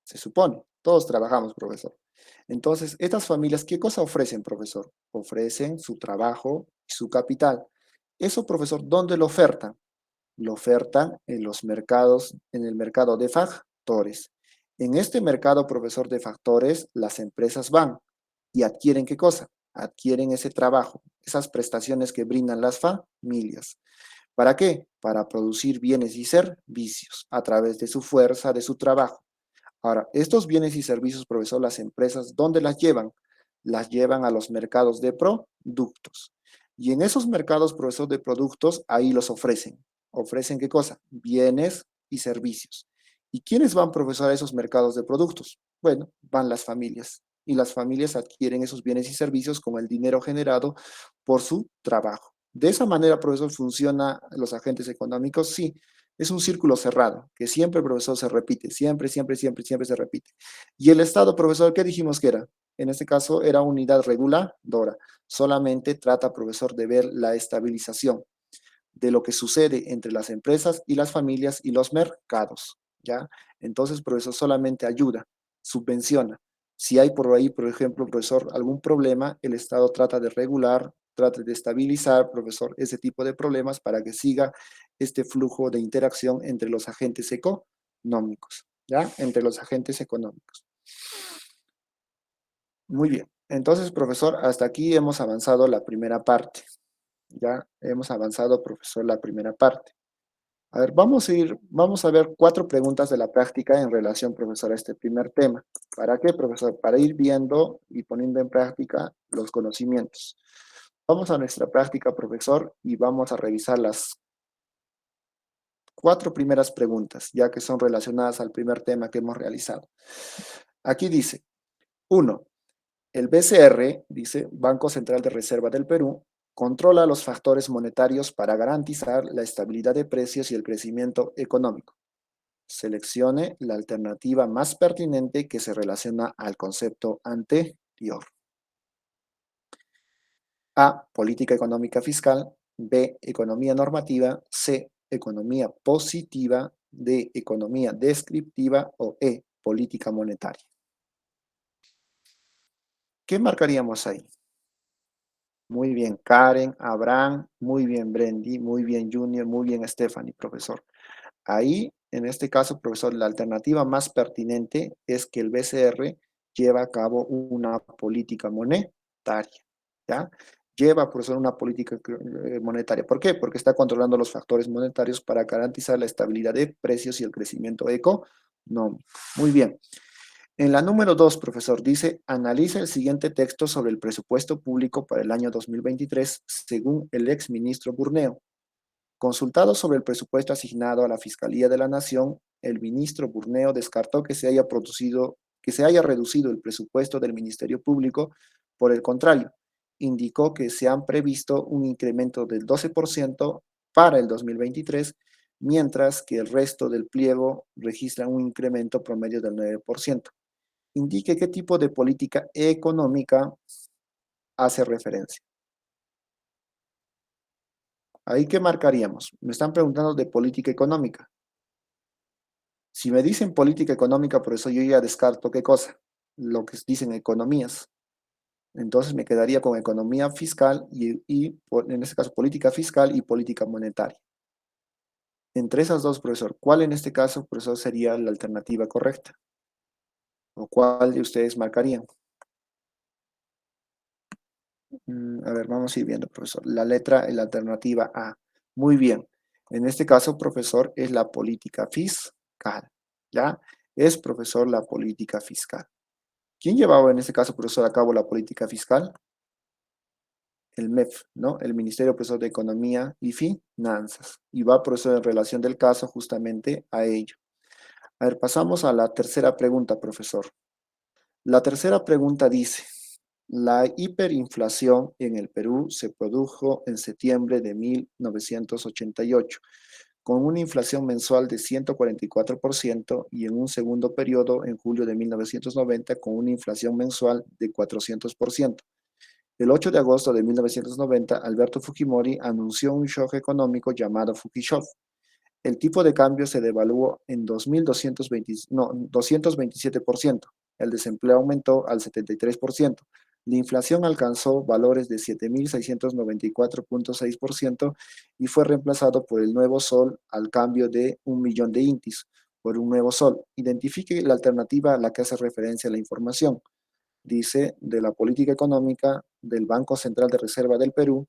[SPEAKER 1] se supone, todos trabajamos, profesor. Entonces, estas familias, ¿qué cosa ofrecen, profesor? Ofrecen su trabajo y su capital. Eso, profesor, ¿dónde lo ofertan? Lo ofertan en los mercados, en el mercado de factores. En este mercado, profesor, de factores, las empresas van y adquieren ¿qué cosa? Adquieren ese trabajo, esas prestaciones que brindan las familias. ¿Para qué? Para producir bienes y servicios a través de su fuerza, de su trabajo. Ahora, estos bienes y servicios, profesor, las empresas, ¿dónde las llevan? las llevan a los mercados de productos. Y en esos mercados, profesor, de productos, ahí los ofrecen. ¿Ofrecen qué cosa? Bienes y servicios. ¿Y quiénes van, profesor, a esos mercados de productos? Bueno, van las familias. Y las familias adquieren esos bienes y servicios con el dinero generado por su trabajo. De esa manera, profesor, funcionan los agentes económicos. Sí, es un círculo cerrado, que siempre, profesor, se repite, siempre, siempre, siempre, siempre se repite. Y el Estado, profesor, ¿qué dijimos que era? En este caso era unidad reguladora. Solamente trata, profesor, de ver la estabilización de lo que sucede entre las empresas y las familias y los mercados, ¿ya? Entonces, profesor, solamente ayuda, subvenciona. Si hay por ahí, por ejemplo, profesor, algún problema, el Estado trata de regular, trata de estabilizar, profesor, ese tipo de problemas para que siga este flujo de interacción entre los agentes económicos, ¿ya? Entre los agentes económicos. Muy bien. Entonces, profesor, hasta aquí hemos avanzado la primera parte. Ya hemos avanzado, profesor, la primera parte. A ver, vamos a ver 4 preguntas de la práctica en relación, profesor, a este primer tema. ¿Para qué, profesor? Para ir viendo y poniendo en práctica los conocimientos. Vamos a nuestra práctica, profesor, y vamos a revisar las 4 primeras preguntas, ya que son relacionadas al primer tema que hemos realizado. Aquí dice, 1. El BCR, dice, Banco Central de Reserva del Perú, controla los factores monetarios para garantizar la estabilidad de precios y el crecimiento económico. Seleccione la alternativa más pertinente que se relaciona al concepto anterior. A. Política económica fiscal. B. Economía normativa. C. Economía positiva. D. Economía descriptiva. O E. Política monetaria. ¿Qué marcaríamos ahí? Muy bien, Karen, Abraham, muy bien, Brendy, muy bien, Junior, muy bien, Stephanie, profesor. Ahí, en este caso, profesor, la alternativa más pertinente es que el BCR lleva a cabo una política monetaria, ¿ya? Lleva, profesor, una política monetaria. ¿Por qué? Porque está controlando los factores monetarios para garantizar la estabilidad de precios y el crecimiento económico. Muy bien. En la número 2, profesor, dice, analiza el siguiente texto sobre el presupuesto público para el año 2023 según el exministro Burneo. Consultado sobre el presupuesto asignado a la Fiscalía de la Nación, el ministro Burneo descartó que se haya reducido el presupuesto del Ministerio Público. Por el contrario, indicó que se han previsto un incremento del 12% para el 2023, mientras que el resto del pliego registra un incremento promedio del 9%. Indique qué tipo de política económica hace referencia. Ahí, ¿qué marcaríamos? Me están preguntando de política económica. Si me dicen política económica, por eso yo ya descarto qué cosa, lo que dicen economías. Entonces me quedaría con economía fiscal en este caso, política fiscal y política monetaria. Entre esas dos, profesor, ¿cuál en este caso, profesor, sería la alternativa correcta? ¿O cuál de ustedes marcarían? A ver, vamos a ir viendo, profesor. La letra en la alternativa A. Muy bien. En este caso, profesor, es la política fiscal. ¿Ya? Es, profesor, la política fiscal. ¿Quién llevaba en este caso, profesor, a cabo la política fiscal? El MEF, ¿no? El Ministerio, profesor, de Economía y Finanzas. Y va, profesor, en relación del caso justamente a ello. A ver, pasamos a la tercera pregunta, profesor. La tercera pregunta dice, la hiperinflación en el Perú se produjo en septiembre de 1988, con una inflación mensual de 144% y en un segundo periodo, en julio de 1990, con una inflación mensual de 400%. El 8 de agosto de 1990, Alberto Fujimori anunció un shock económico llamado Fukishock. El tipo de cambio se devaluó en 227%. El desempleo aumentó al 73%. La inflación alcanzó valores de 7.694.6% y fue reemplazado por el nuevo sol al cambio de 1 millón de intis por un nuevo sol. Identifique la alternativa a la que hace referencia la información. Dice de la política económica del Banco Central de Reserva del Perú,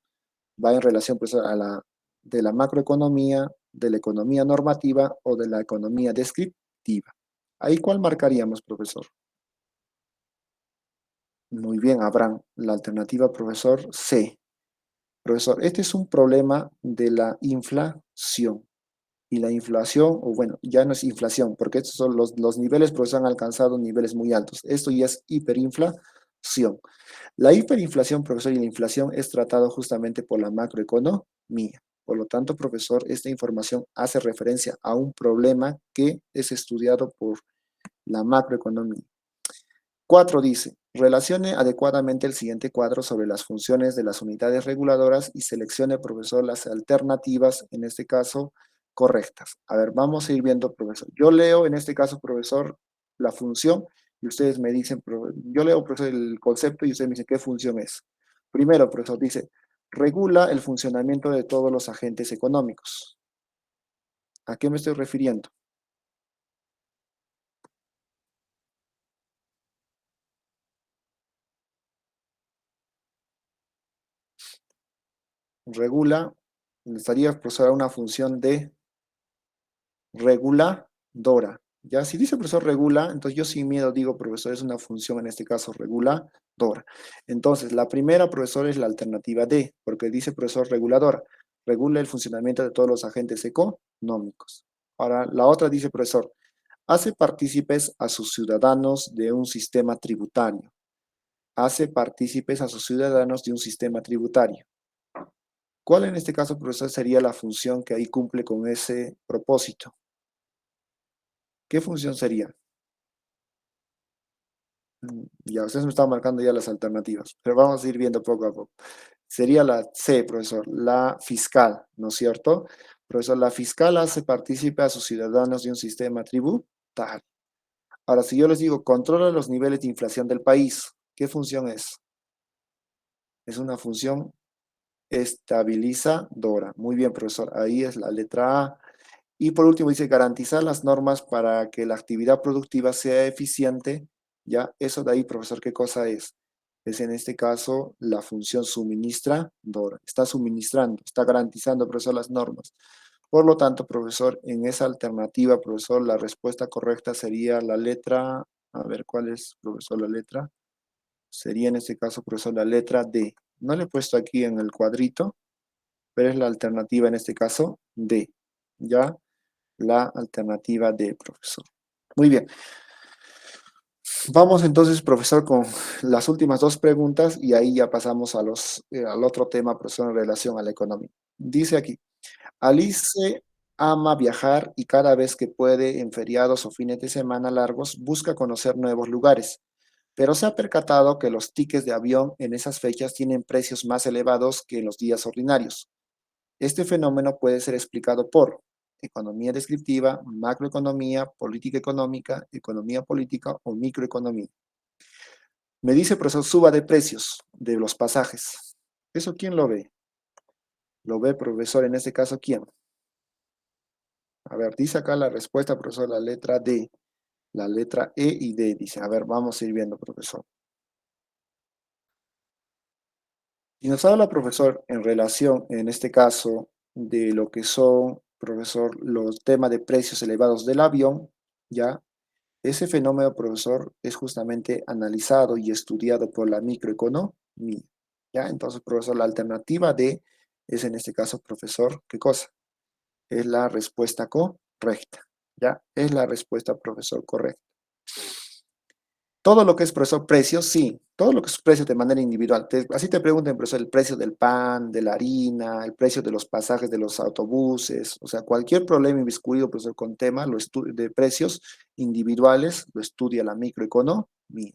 [SPEAKER 1] va en relación pues, de la macroeconomía, de la economía normativa o de la economía descriptiva. Ahí, ¿cuál marcaríamos, profesor? Muy bien, Abraham. La alternativa, profesor, C. Profesor, este es un problema de la inflación. Y la inflación, o bueno, ya no es inflación, porque estos son los niveles, profesor, han alcanzado niveles muy altos. Esto ya es hiperinflación. La hiperinflación, profesor, y la inflación es tratado justamente por la macroeconomía. Por lo tanto, profesor, esta información hace referencia a un problema que es estudiado por la macroeconomía. 4 dice, relacione adecuadamente el siguiente cuadro sobre las funciones de las unidades reguladoras y seleccione, profesor, las alternativas, en este caso, correctas. A ver, vamos a ir viendo, profesor. Yo leo, en este caso, profesor, la función y ustedes me dicen, yo leo, profesor, el concepto y ustedes me dicen qué función es. Primero, profesor, dice, regula el funcionamiento de todos los agentes económicos. ¿A qué me estoy refiriendo? Regula, estaría, profesor, una función de reguladora. Ya, si dice profesor regula, entonces yo sin miedo digo, profesor, es una función, en este caso, reguladora. Entonces, la primera, profesor, es la alternativa D, porque dice profesor reguladora. Regula el funcionamiento de todos los agentes económicos. Ahora, la otra dice, profesor, hace partícipes a sus ciudadanos de un sistema tributario. Hace partícipes a sus ciudadanos de un sistema tributario. ¿Cuál en este caso, profesor, sería la función que ahí cumple con ese propósito? ¿Qué función sería? Ya, ustedes me están marcando ya las alternativas, pero vamos a ir viendo poco a poco. Sería la C, profesor, la fiscal, ¿no es cierto? Profesor, la fiscal hace partícipe a sus ciudadanos de un sistema tributario. Ahora, si yo les digo, controla los niveles de inflación del país, ¿qué función es? Es una función estabilizadora. Muy bien, profesor, ahí es la letra A. Y por último dice garantizar las normas para que la actividad productiva sea eficiente. Ya, eso de ahí, profesor, ¿qué cosa es? Es en este caso la función suministradora. Está suministrando, está garantizando, profesor, las normas. Por lo tanto, profesor, en esa alternativa, profesor, la respuesta correcta sería la letra, a ver, ¿cuál es, profesor, la letra? Sería en este caso, profesor, la letra D. No le he puesto aquí en el cuadrito, pero es la alternativa en este caso D. ¿Ya? La alternativa D, profesor. Muy bien. Vamos entonces, profesor, con las últimas dos preguntas y ahí ya pasamos al otro tema, profesor, en relación a la economía. Dice aquí, Alice ama viajar y cada vez que puede, en feriados o fines de semana largos, busca conocer nuevos lugares, pero se ha percatado que los tickets de avión en esas fechas tienen precios más elevados que en los días ordinarios. Este fenómeno puede ser explicado por economía descriptiva, macroeconomía, política económica, economía política o microeconomía. Me dice, profesor, suba de precios de los pasajes. ¿Eso quién lo ve? Lo ve, profesor, en este caso, ¿quién? A ver, dice acá la respuesta, profesor, la letra D, la letra E y D. Dice, a ver, vamos a ir viendo, profesor. Y nos habla, profesor, en relación, en este caso, de lo que son, profesor, los temas de precios elevados del avión, ¿ya? Ese fenómeno, profesor, es justamente analizado y estudiado por la microeconomía, ¿ya? Entonces, profesor, la alternativa D es en este caso, profesor, ¿qué cosa? Es la respuesta correcta, ¿ya? Es la respuesta, profesor, correcta. Todo lo que es, profesor, precios, sí. Todo lo que es precios de manera individual. Así te preguntan, profesor, el precio del pan, de la harina, el precio de los pasajes de los autobuses. O sea, cualquier problema inmiscuido, profesor, con tema de precios individuales, lo estudia la microeconomía.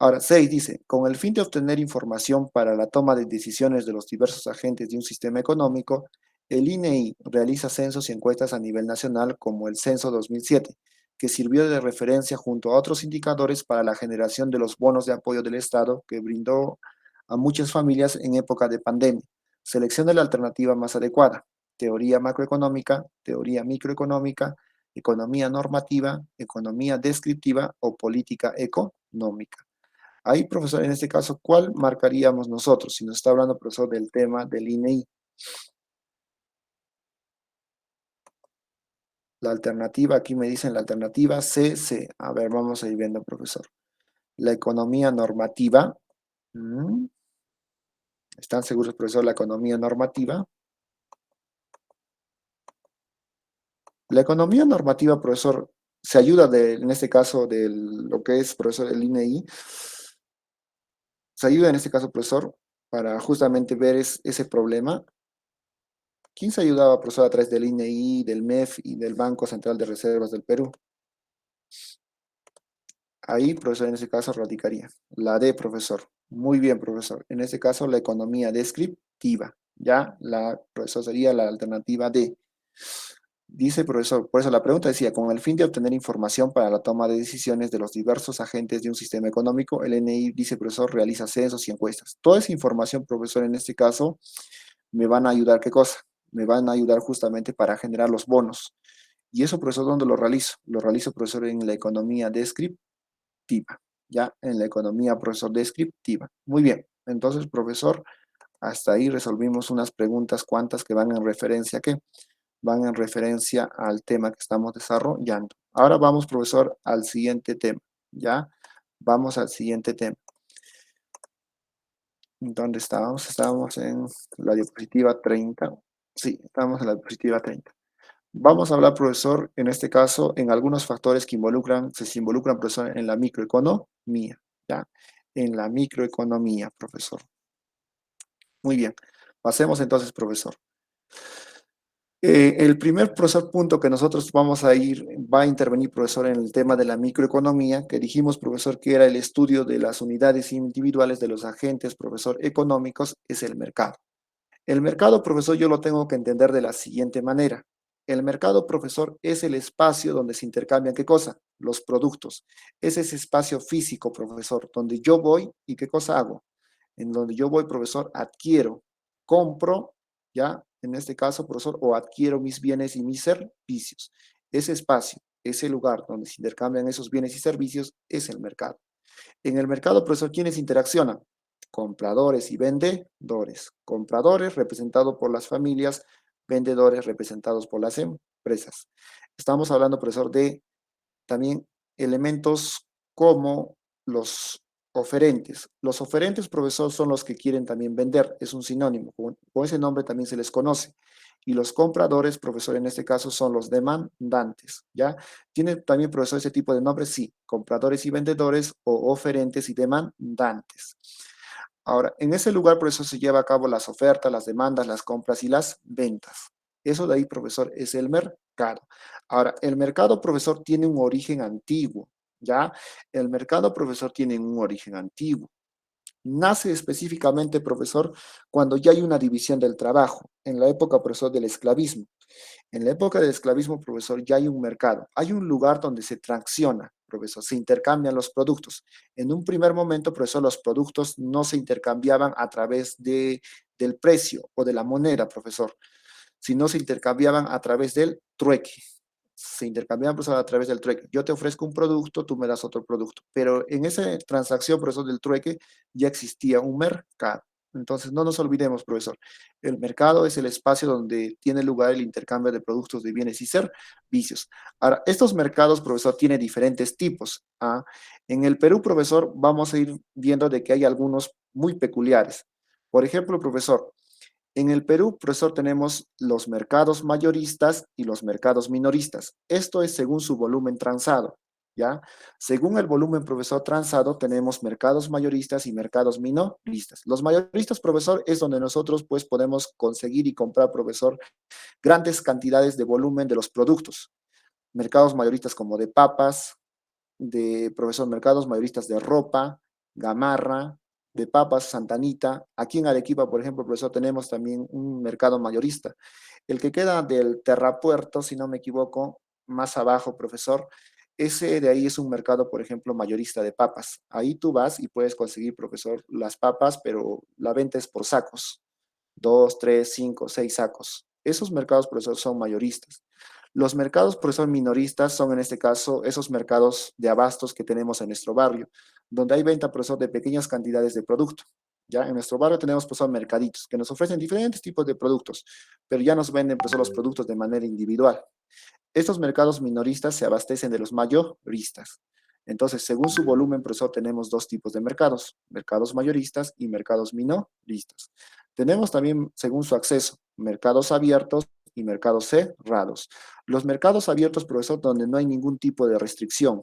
[SPEAKER 1] Ahora, 6 dice, con el fin de obtener información para la toma de decisiones de los diversos agentes de un sistema económico, el INEI realiza censos y encuestas a nivel nacional como el Censo 2007, que sirvió de referencia junto a otros indicadores para la generación de los bonos de apoyo del Estado que brindó a muchas familias en época de pandemia. Seleccione la alternativa más adecuada, teoría macroeconómica, teoría microeconómica, economía normativa, economía descriptiva o política económica. Ahí, profesor, en este caso, ¿cuál marcaríamos nosotros? Si nos está hablando, profesor, del tema del INEI. La alternativa, aquí me dicen la alternativa C C. A ver, vamos a ir viendo, profesor. La economía normativa. Mm, ¿Están seguros, profesor? La economía normativa. La economía normativa, profesor, se ayuda en este caso, de lo que es, profesor, el INEI, se ayuda en este caso, profesor, para justamente ver ese problema. ¿Quién se ayudaba, profesor, a través del INEI, del MEF y del Banco Central de Reservas del Perú? Ahí, profesor, en ese caso radicaría. La D, profesor. Muy bien, profesor. En este caso, la economía descriptiva. Ya, profesor, sería la alternativa D. Dice, profesor, por eso la pregunta decía, con el fin de obtener información para la toma de decisiones de los diversos agentes de un sistema económico, el NI, dice, profesor, realiza censos y encuestas. Toda esa información, profesor, en este caso, me van a ayudar, ¿qué cosa? Me van a ayudar justamente para generar los bonos. Y eso, profesor, ¿dónde lo realizo? Lo realizo, profesor, en la economía descriptiva. Ya, en la economía, profesor, descriptiva. Muy bien. Entonces, profesor, hasta ahí resolvimos unas preguntas cuantas que van en referencia, ¿a qué? Van en referencia al tema que estamos desarrollando. Ahora vamos, profesor, al siguiente tema, ¿ya? Vamos al siguiente tema. ¿Dónde estábamos? Estábamos en la diapositiva 30. Sí, estamos en la diapositiva 30. Vamos a hablar, profesor, en este caso, en algunos factores que se involucran, profesor, en la microeconomía, ¿ya? En la microeconomía, profesor. Muy bien. Pasemos entonces, profesor. El primer, profesor, punto que nosotros va a intervenir, profesor, en el tema de la microeconomía, que dijimos, profesor, que era el estudio de las unidades individuales de los agentes, profesor, económicos, es el mercado. El mercado, profesor, yo lo tengo que entender de la siguiente manera. El mercado, profesor, es el espacio donde se intercambian, ¿qué cosa? Los productos. Es ese espacio físico, profesor, donde yo voy y ¿qué cosa hago? En donde yo voy, profesor, adquiero, compro, ¿ya? En este caso, profesor, o adquiero mis bienes y mis servicios. Ese espacio, ese lugar donde se intercambian esos bienes y servicios es el mercado. En el mercado, profesor, ¿quiénes interaccionan? Compradores y vendedores. Compradores representados por las familias, vendedores representados por las empresas. Estamos hablando, profesor, de también elementos como los oferentes. Los oferentes, profesor, son los que quieren también vender, es un sinónimo, con ese nombre también se les conoce. Y los compradores, profesor, en este caso son los demandantes, ¿ya? ¿Tiene también, profesor, ese tipo de nombres? Sí, compradores y vendedores o oferentes y demandantes. Ahora, en ese lugar, por eso se lleva a cabo las ofertas, las demandas, las compras y las ventas. Eso de ahí, profesor, es el mercado. Ahora, el mercado, profesor, tiene un origen antiguo, ¿ya? El mercado, profesor, tiene un origen antiguo. Nace específicamente, profesor, cuando ya hay una división del trabajo, en la época, profesor, del esclavismo. En la época del esclavismo, profesor, ya hay un mercado, hay un lugar donde se transacciona, profesor, se intercambian los productos. En un primer momento, profesor, los productos no se intercambiaban a través del precio o de la moneda, profesor, sino se intercambiaban a través del trueque. Se intercambiaban, profesor, a través del trueque. Yo te ofrezco un producto, tú me das otro producto. Pero en esa transacción, profesor, del trueque, ya existía un mercado. Entonces, no nos olvidemos, profesor, el mercado es el espacio donde tiene lugar el intercambio de productos, de bienes y servicios. Ahora, estos mercados, profesor, tienen diferentes tipos. ¿Ah? En el Perú, profesor, vamos a ir viendo de que hay algunos muy peculiares. Por ejemplo, profesor, en el Perú, profesor, tenemos los mercados mayoristas y los mercados minoristas. Esto es según su volumen transado, ¿ya? Según el volumen, profesor, transado, tenemos mercados mayoristas y mercados minoristas. Los mayoristas, profesor, es donde nosotros, pues, podemos conseguir y comprar, profesor, grandes cantidades de volumen de los productos. Mercados mayoristas como de papas, de, profesor, mercados mayoristas de ropa, gamarra, de papas, Santanita. Aquí en Arequipa, por ejemplo, profesor, tenemos también un mercado mayorista. El que queda del Terrapuerto, si no me equivoco, más abajo, profesor, ese de ahí es un mercado, por ejemplo, mayorista de papas. Ahí tú vas y puedes conseguir, profesor, las papas, pero la venta es por sacos. 2, 3, 5, 6 sacos. Esos mercados, profesor, son mayoristas. Los mercados, profesor, minoristas son en este caso esos mercados de abastos que tenemos en nuestro barrio, donde hay venta, profesor, de pequeñas cantidades de producto. Ya en nuestro barrio tenemos, profesor, mercaditos que nos ofrecen diferentes tipos de productos, pero ya nos venden, profesor, los productos de manera individual. Estos mercados minoristas se abastecen de los mayoristas. Entonces, según su volumen, profesor, tenemos dos tipos de mercados mayoristas y mercados minoristas. Tenemos también, según su acceso, mercados abiertos y mercados cerrados. Los mercados abiertos, profesor, donde no hay ningún tipo de restricción,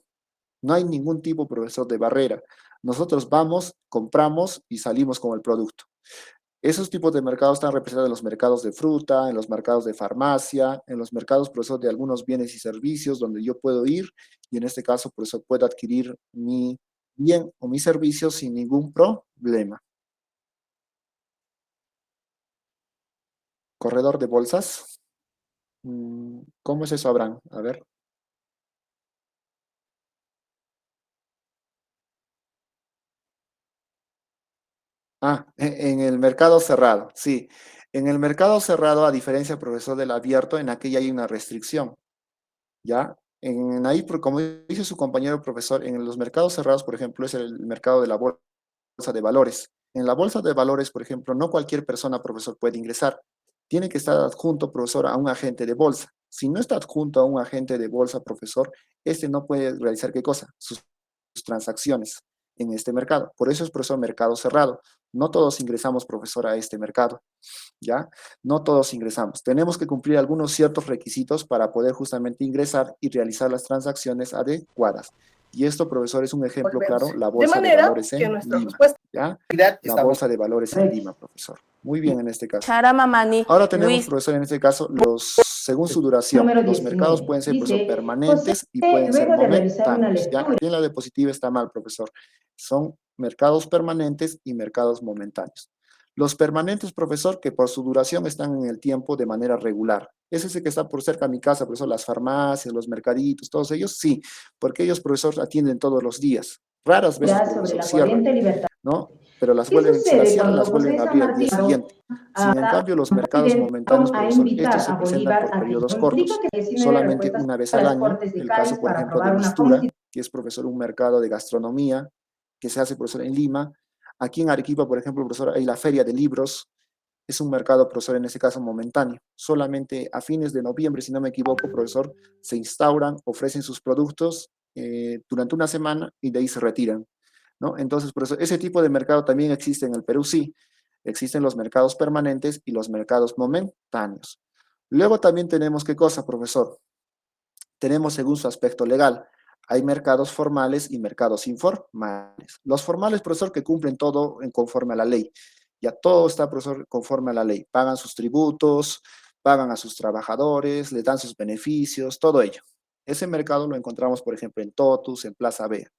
[SPEAKER 1] no hay ningún tipo, profesor, de barrera. Nosotros vamos, compramos y salimos con el producto. Esos tipos de mercados están representados en los mercados de fruta, en los mercados de farmacia, en los mercados, profesor, de algunos bienes y servicios donde yo puedo ir y en este caso, profesor, puedo adquirir mi bien o mi servicio sin ningún problema. Corredor de bolsas. ¿Cómo es eso, Abraham? A ver. En el mercado cerrado, sí. En el mercado cerrado, a diferencia, profesor, del abierto, en aquella hay una restricción. ¿Ya? En ahí, como dice su compañero profesor, en los mercados cerrados, por ejemplo, es el mercado de la bolsa de valores. En la bolsa de valores, por ejemplo, no cualquier persona, profesor, puede ingresar. Tiene que estar adjunto, profesor, a un agente de bolsa. Si no está adjunto a un agente de bolsa, profesor, este no puede realizar qué cosa? Sus transacciones en este mercado. Por eso es, profesor, mercado cerrado. No todos ingresamos, profesor, a este mercado. ¿Ya? No todos ingresamos. Tenemos que cumplir algunos ciertos requisitos para poder justamente ingresar y realizar las transacciones adecuadas. Y esto, profesor, es un ejemplo claro, la
[SPEAKER 2] De
[SPEAKER 1] bolsa de
[SPEAKER 2] manera
[SPEAKER 1] valores
[SPEAKER 2] que
[SPEAKER 1] en
[SPEAKER 2] nuestra
[SPEAKER 1] Lima,
[SPEAKER 2] respuesta
[SPEAKER 1] ¿ya? La
[SPEAKER 2] estamos
[SPEAKER 1] bolsa de valores en Lima, profesor. Muy bien en este caso.
[SPEAKER 3] Charamamani,
[SPEAKER 1] Ahora tenemos,
[SPEAKER 3] Luis,
[SPEAKER 1] profesor, en este caso, según su duración,
[SPEAKER 4] Número
[SPEAKER 1] los mercados
[SPEAKER 4] 19.
[SPEAKER 1] pueden ser, profesor,
[SPEAKER 4] Dice, José,
[SPEAKER 1] permanentes y pueden ser
[SPEAKER 4] luego de realizar una
[SPEAKER 1] momentáneos, ¿ya?
[SPEAKER 4] lectura.
[SPEAKER 1] Aquí en la diapositiva está mal, profesor. Son mercados permanentes y mercados momentáneos. Los permanentes, profesor, que por su duración están en el tiempo de manera regular. ¿Es ese que está por cerca de mi casa, profesor? Las farmacias, los mercaditos, todos ellos, sí, porque ellos, profesor, atienden todos los días. Raras veces,
[SPEAKER 4] Sobre
[SPEAKER 1] profesor,
[SPEAKER 4] la
[SPEAKER 1] cierran,
[SPEAKER 4] corriente libertad.
[SPEAKER 1] ¿no? Pero las
[SPEAKER 4] ¿Qué
[SPEAKER 1] vuelven, si las
[SPEAKER 4] sucede
[SPEAKER 1] cierran,
[SPEAKER 4] cuando
[SPEAKER 1] las
[SPEAKER 4] José
[SPEAKER 1] vuelven a
[SPEAKER 4] San
[SPEAKER 1] abrir al día
[SPEAKER 4] Martín
[SPEAKER 1] siguiente. Sin en cambio, los mercados momentáneos,
[SPEAKER 4] a
[SPEAKER 1] profesor, estos
[SPEAKER 4] invitar
[SPEAKER 1] se
[SPEAKER 4] a
[SPEAKER 1] presentan
[SPEAKER 4] Bolívar
[SPEAKER 1] por
[SPEAKER 4] a que
[SPEAKER 1] periodos
[SPEAKER 4] indica
[SPEAKER 1] cortos,
[SPEAKER 4] que 19
[SPEAKER 1] solamente
[SPEAKER 4] respuestas
[SPEAKER 1] una vez
[SPEAKER 4] a
[SPEAKER 1] al
[SPEAKER 4] las
[SPEAKER 1] año.
[SPEAKER 4] Cortes de
[SPEAKER 1] El
[SPEAKER 4] Cádiz
[SPEAKER 1] caso, por
[SPEAKER 4] para
[SPEAKER 1] ejemplo, de
[SPEAKER 4] aprobar una
[SPEAKER 1] Mistura,
[SPEAKER 4] constitución.
[SPEAKER 1] que es, profesor, un mercado de gastronomía que se hace, profesor, en Lima. Aquí en Arequipa, por ejemplo, profesor, hay la feria de libros. Es un mercado, profesor, en este caso momentáneo. Solamente a fines de noviembre, si no me equivoco, profesor, se instauran, ofrecen sus productos durante una semana y de ahí se retiran, ¿no? Entonces, por eso, ese tipo de mercado también existe en el Perú, sí. Existen los mercados permanentes y los mercados momentáneos. Luego también tenemos, ¿qué cosa, profesor? Tenemos según su aspecto legal. Hay mercados formales y mercados informales. Los formales, profesor, que cumplen todo en conforme a la ley. Ya todo está, profesor, conforme a la ley. Pagan sus tributos, pagan a sus trabajadores, les dan sus beneficios, todo ello. Ese mercado lo encontramos, por ejemplo, en Totus, en Plaza Vea.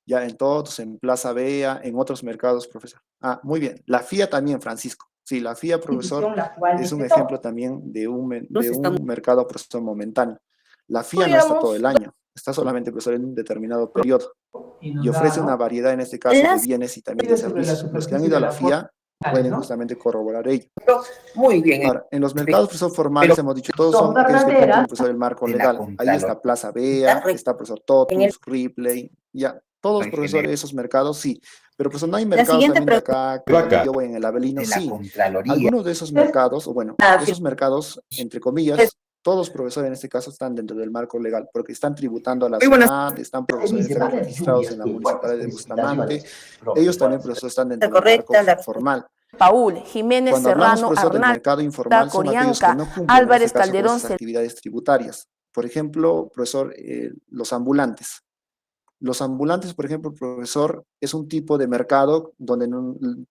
[SPEAKER 1] Ya en Totus, en Plaza Vea, en otros mercados, profesor. Muy bien. La FIA también, Francisco. Sí, la FIA, profesor,
[SPEAKER 4] La cual
[SPEAKER 1] es un
[SPEAKER 4] decretó.
[SPEAKER 1] ejemplo también de
[SPEAKER 2] nos estamos
[SPEAKER 1] un mercado, profesor, momentáneo. La FIA no está todo
[SPEAKER 2] estudiamos
[SPEAKER 1] el año, está solamente, profesor, en un determinado periodo y ofrece
[SPEAKER 4] Inundada,
[SPEAKER 1] una
[SPEAKER 4] ¿no?
[SPEAKER 1] variedad, en este caso, de
[SPEAKER 2] las
[SPEAKER 1] bienes y también de
[SPEAKER 4] Sobre la
[SPEAKER 1] servicios. Los que han
[SPEAKER 4] superficie
[SPEAKER 1] ido a
[SPEAKER 4] de
[SPEAKER 1] la
[SPEAKER 4] las costas,
[SPEAKER 1] FIA pueden
[SPEAKER 4] ¿no?
[SPEAKER 1] justamente corroborar ello.
[SPEAKER 2] muy bien,
[SPEAKER 1] Ahora, en los mercados, profesor,
[SPEAKER 2] pero
[SPEAKER 1] formales, hemos dicho, todos
[SPEAKER 4] Son
[SPEAKER 1] son aquellos que cumplen,
[SPEAKER 4] verdaderas.
[SPEAKER 1] profesor, el marco
[SPEAKER 2] de la
[SPEAKER 1] legal. Ahí
[SPEAKER 2] Contraloría
[SPEAKER 1] está Plaza Vea, está, profesor,
[SPEAKER 2] en el
[SPEAKER 1] Totus, Ripley, ya. Todos, profesor,
[SPEAKER 2] extranjero.
[SPEAKER 1] esos mercados, sí. Pero, profesor, no hay
[SPEAKER 2] La
[SPEAKER 1] mercados
[SPEAKER 2] siguiente
[SPEAKER 1] también de
[SPEAKER 2] pregunta
[SPEAKER 1] acá, que donde yo voy en el Avelino,
[SPEAKER 2] de la
[SPEAKER 1] sí.
[SPEAKER 2] Contraloría
[SPEAKER 1] Algunos de esos mercados, o bueno,
[SPEAKER 2] afirma
[SPEAKER 1] esos mercados, entre
[SPEAKER 2] es
[SPEAKER 1] comillas, todos, profesor, en este caso, están dentro del marco legal, porque están tributando a la
[SPEAKER 2] muy buenas
[SPEAKER 1] ciudad, están, profesor, en
[SPEAKER 4] Dice,
[SPEAKER 1] este
[SPEAKER 4] va a
[SPEAKER 1] caso,
[SPEAKER 4] haber
[SPEAKER 1] registrados en
[SPEAKER 4] lluvias
[SPEAKER 1] la
[SPEAKER 4] muy fuertes,
[SPEAKER 1] municipalidad de Bustamante.
[SPEAKER 4] precipitaciones
[SPEAKER 1] Ellos también,
[SPEAKER 4] fuertes.
[SPEAKER 1] profesor, están dentro del marco
[SPEAKER 2] correcta, la
[SPEAKER 1] formal.
[SPEAKER 3] Paul, Jiménez
[SPEAKER 1] Cuando hablamos,
[SPEAKER 3] Serrano,
[SPEAKER 1] profesor, del
[SPEAKER 3] Arnaldo,
[SPEAKER 1] mercado informal, son aquellos que
[SPEAKER 3] Corianca,
[SPEAKER 1] no cumplen, en este
[SPEAKER 3] Álvarez
[SPEAKER 1] caso, con
[SPEAKER 3] Calderón,
[SPEAKER 1] esas actividades tributarias. Por ejemplo, profesor, los ambulantes. Los ambulantes, por ejemplo, profesor, es un tipo de mercado donde,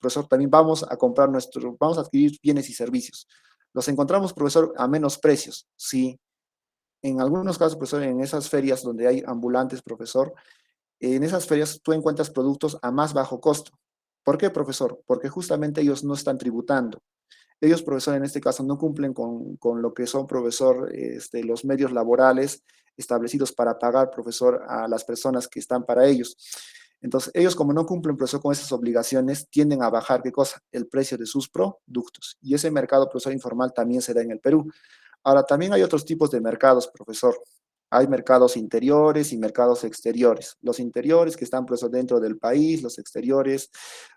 [SPEAKER 1] profesor, también vamos a comprar vamos a adquirir bienes y servicios. Los encontramos, profesor, a menos precios. Sí, en algunos casos, profesor, en esas ferias donde hay ambulantes, profesor, en esas ferias tú encuentras productos a más bajo costo. ¿Por qué, profesor? Porque justamente ellos no están tributando. Ellos, profesor, en este caso no cumplen con lo que son, profesor, los medios laborales establecidos para pagar, profesor, a las personas que están para ellos. Entonces, ellos como no cumplen, profesor, con esas obligaciones, tienden a bajar, ¿qué cosa? El precio de sus productos. Y ese mercado, profesor, informal también se da en el Perú. Ahora, también hay otros tipos de mercados, profesor. Hay mercados interiores y mercados exteriores. Los interiores que están, profesor, dentro del país, los exteriores,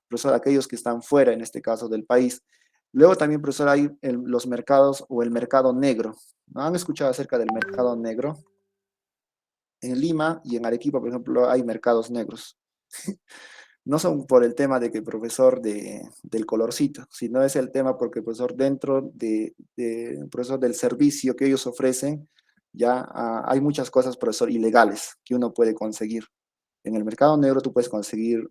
[SPEAKER 1] profesor, aquellos que están fuera, en este caso, del país. Luego también, profesor, hay los mercados o el mercado negro. ¿No han escuchado acerca del mercado negro? en Lima y en Arequipa, por ejemplo, hay mercados negros. No son por el tema de que profesor del colorcito, sino es el tema porque profesor dentro profesor del servicio que ellos ofrecen, ya hay muchas cosas, profesor, ilegales que uno puede conseguir. En el mercado negro tú puedes conseguir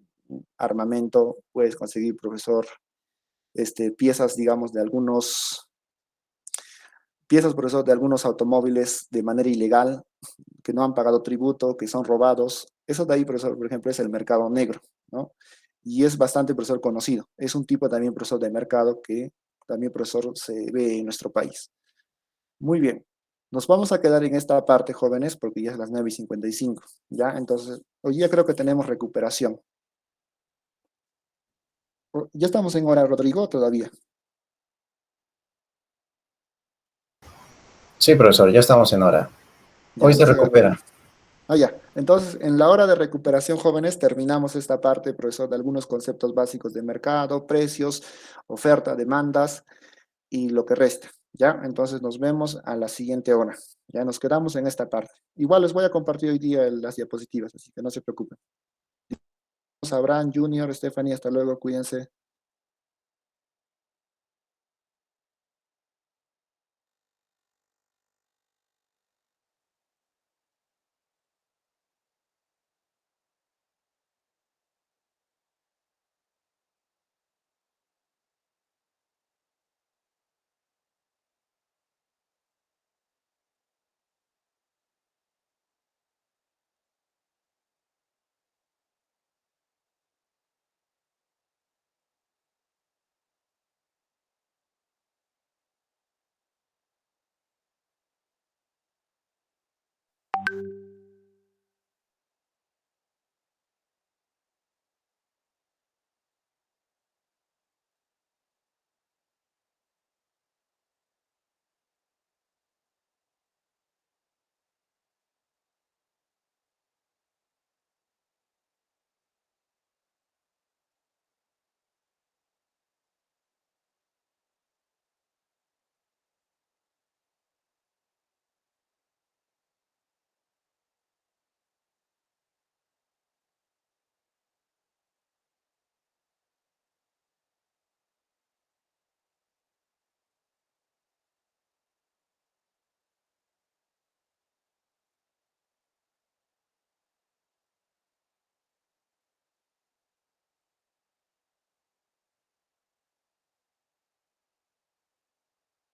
[SPEAKER 1] armamento, puedes conseguir, profesor, piezas, digamos, piezas, profesor, de algunos automóviles de manera ilegal, que no han pagado tributo, que son robados. Eso de ahí, profesor, por ejemplo, es el mercado negro, ¿no? Y es bastante, profesor, conocido. Es un tipo también, profesor, de mercado que también, profesor, se ve en nuestro país. Muy bien. Nos vamos a quedar en esta parte, jóvenes, porque ya es las 9:55, ¿ya? Entonces, hoy día creo que tenemos recuperación. Ya estamos en hora, Rodrigo, todavía.
[SPEAKER 2] Sí, profesor, ya estamos en hora.
[SPEAKER 1] Ya,
[SPEAKER 2] Hoy se
[SPEAKER 1] nos llega el
[SPEAKER 2] recupera.
[SPEAKER 1] momento. Ya. Entonces, en la hora de recuperación, jóvenes, terminamos esta parte, profesor, de algunos conceptos básicos de mercado, precios, oferta, demandas y lo que resta. ¿Ya? Entonces, nos vemos a la siguiente hora. Ya nos quedamos en esta parte. Igual les voy a compartir hoy día las diapositivas, así que no se preocupen. Abraham, Junior, Stephanie, hasta luego, cuídense.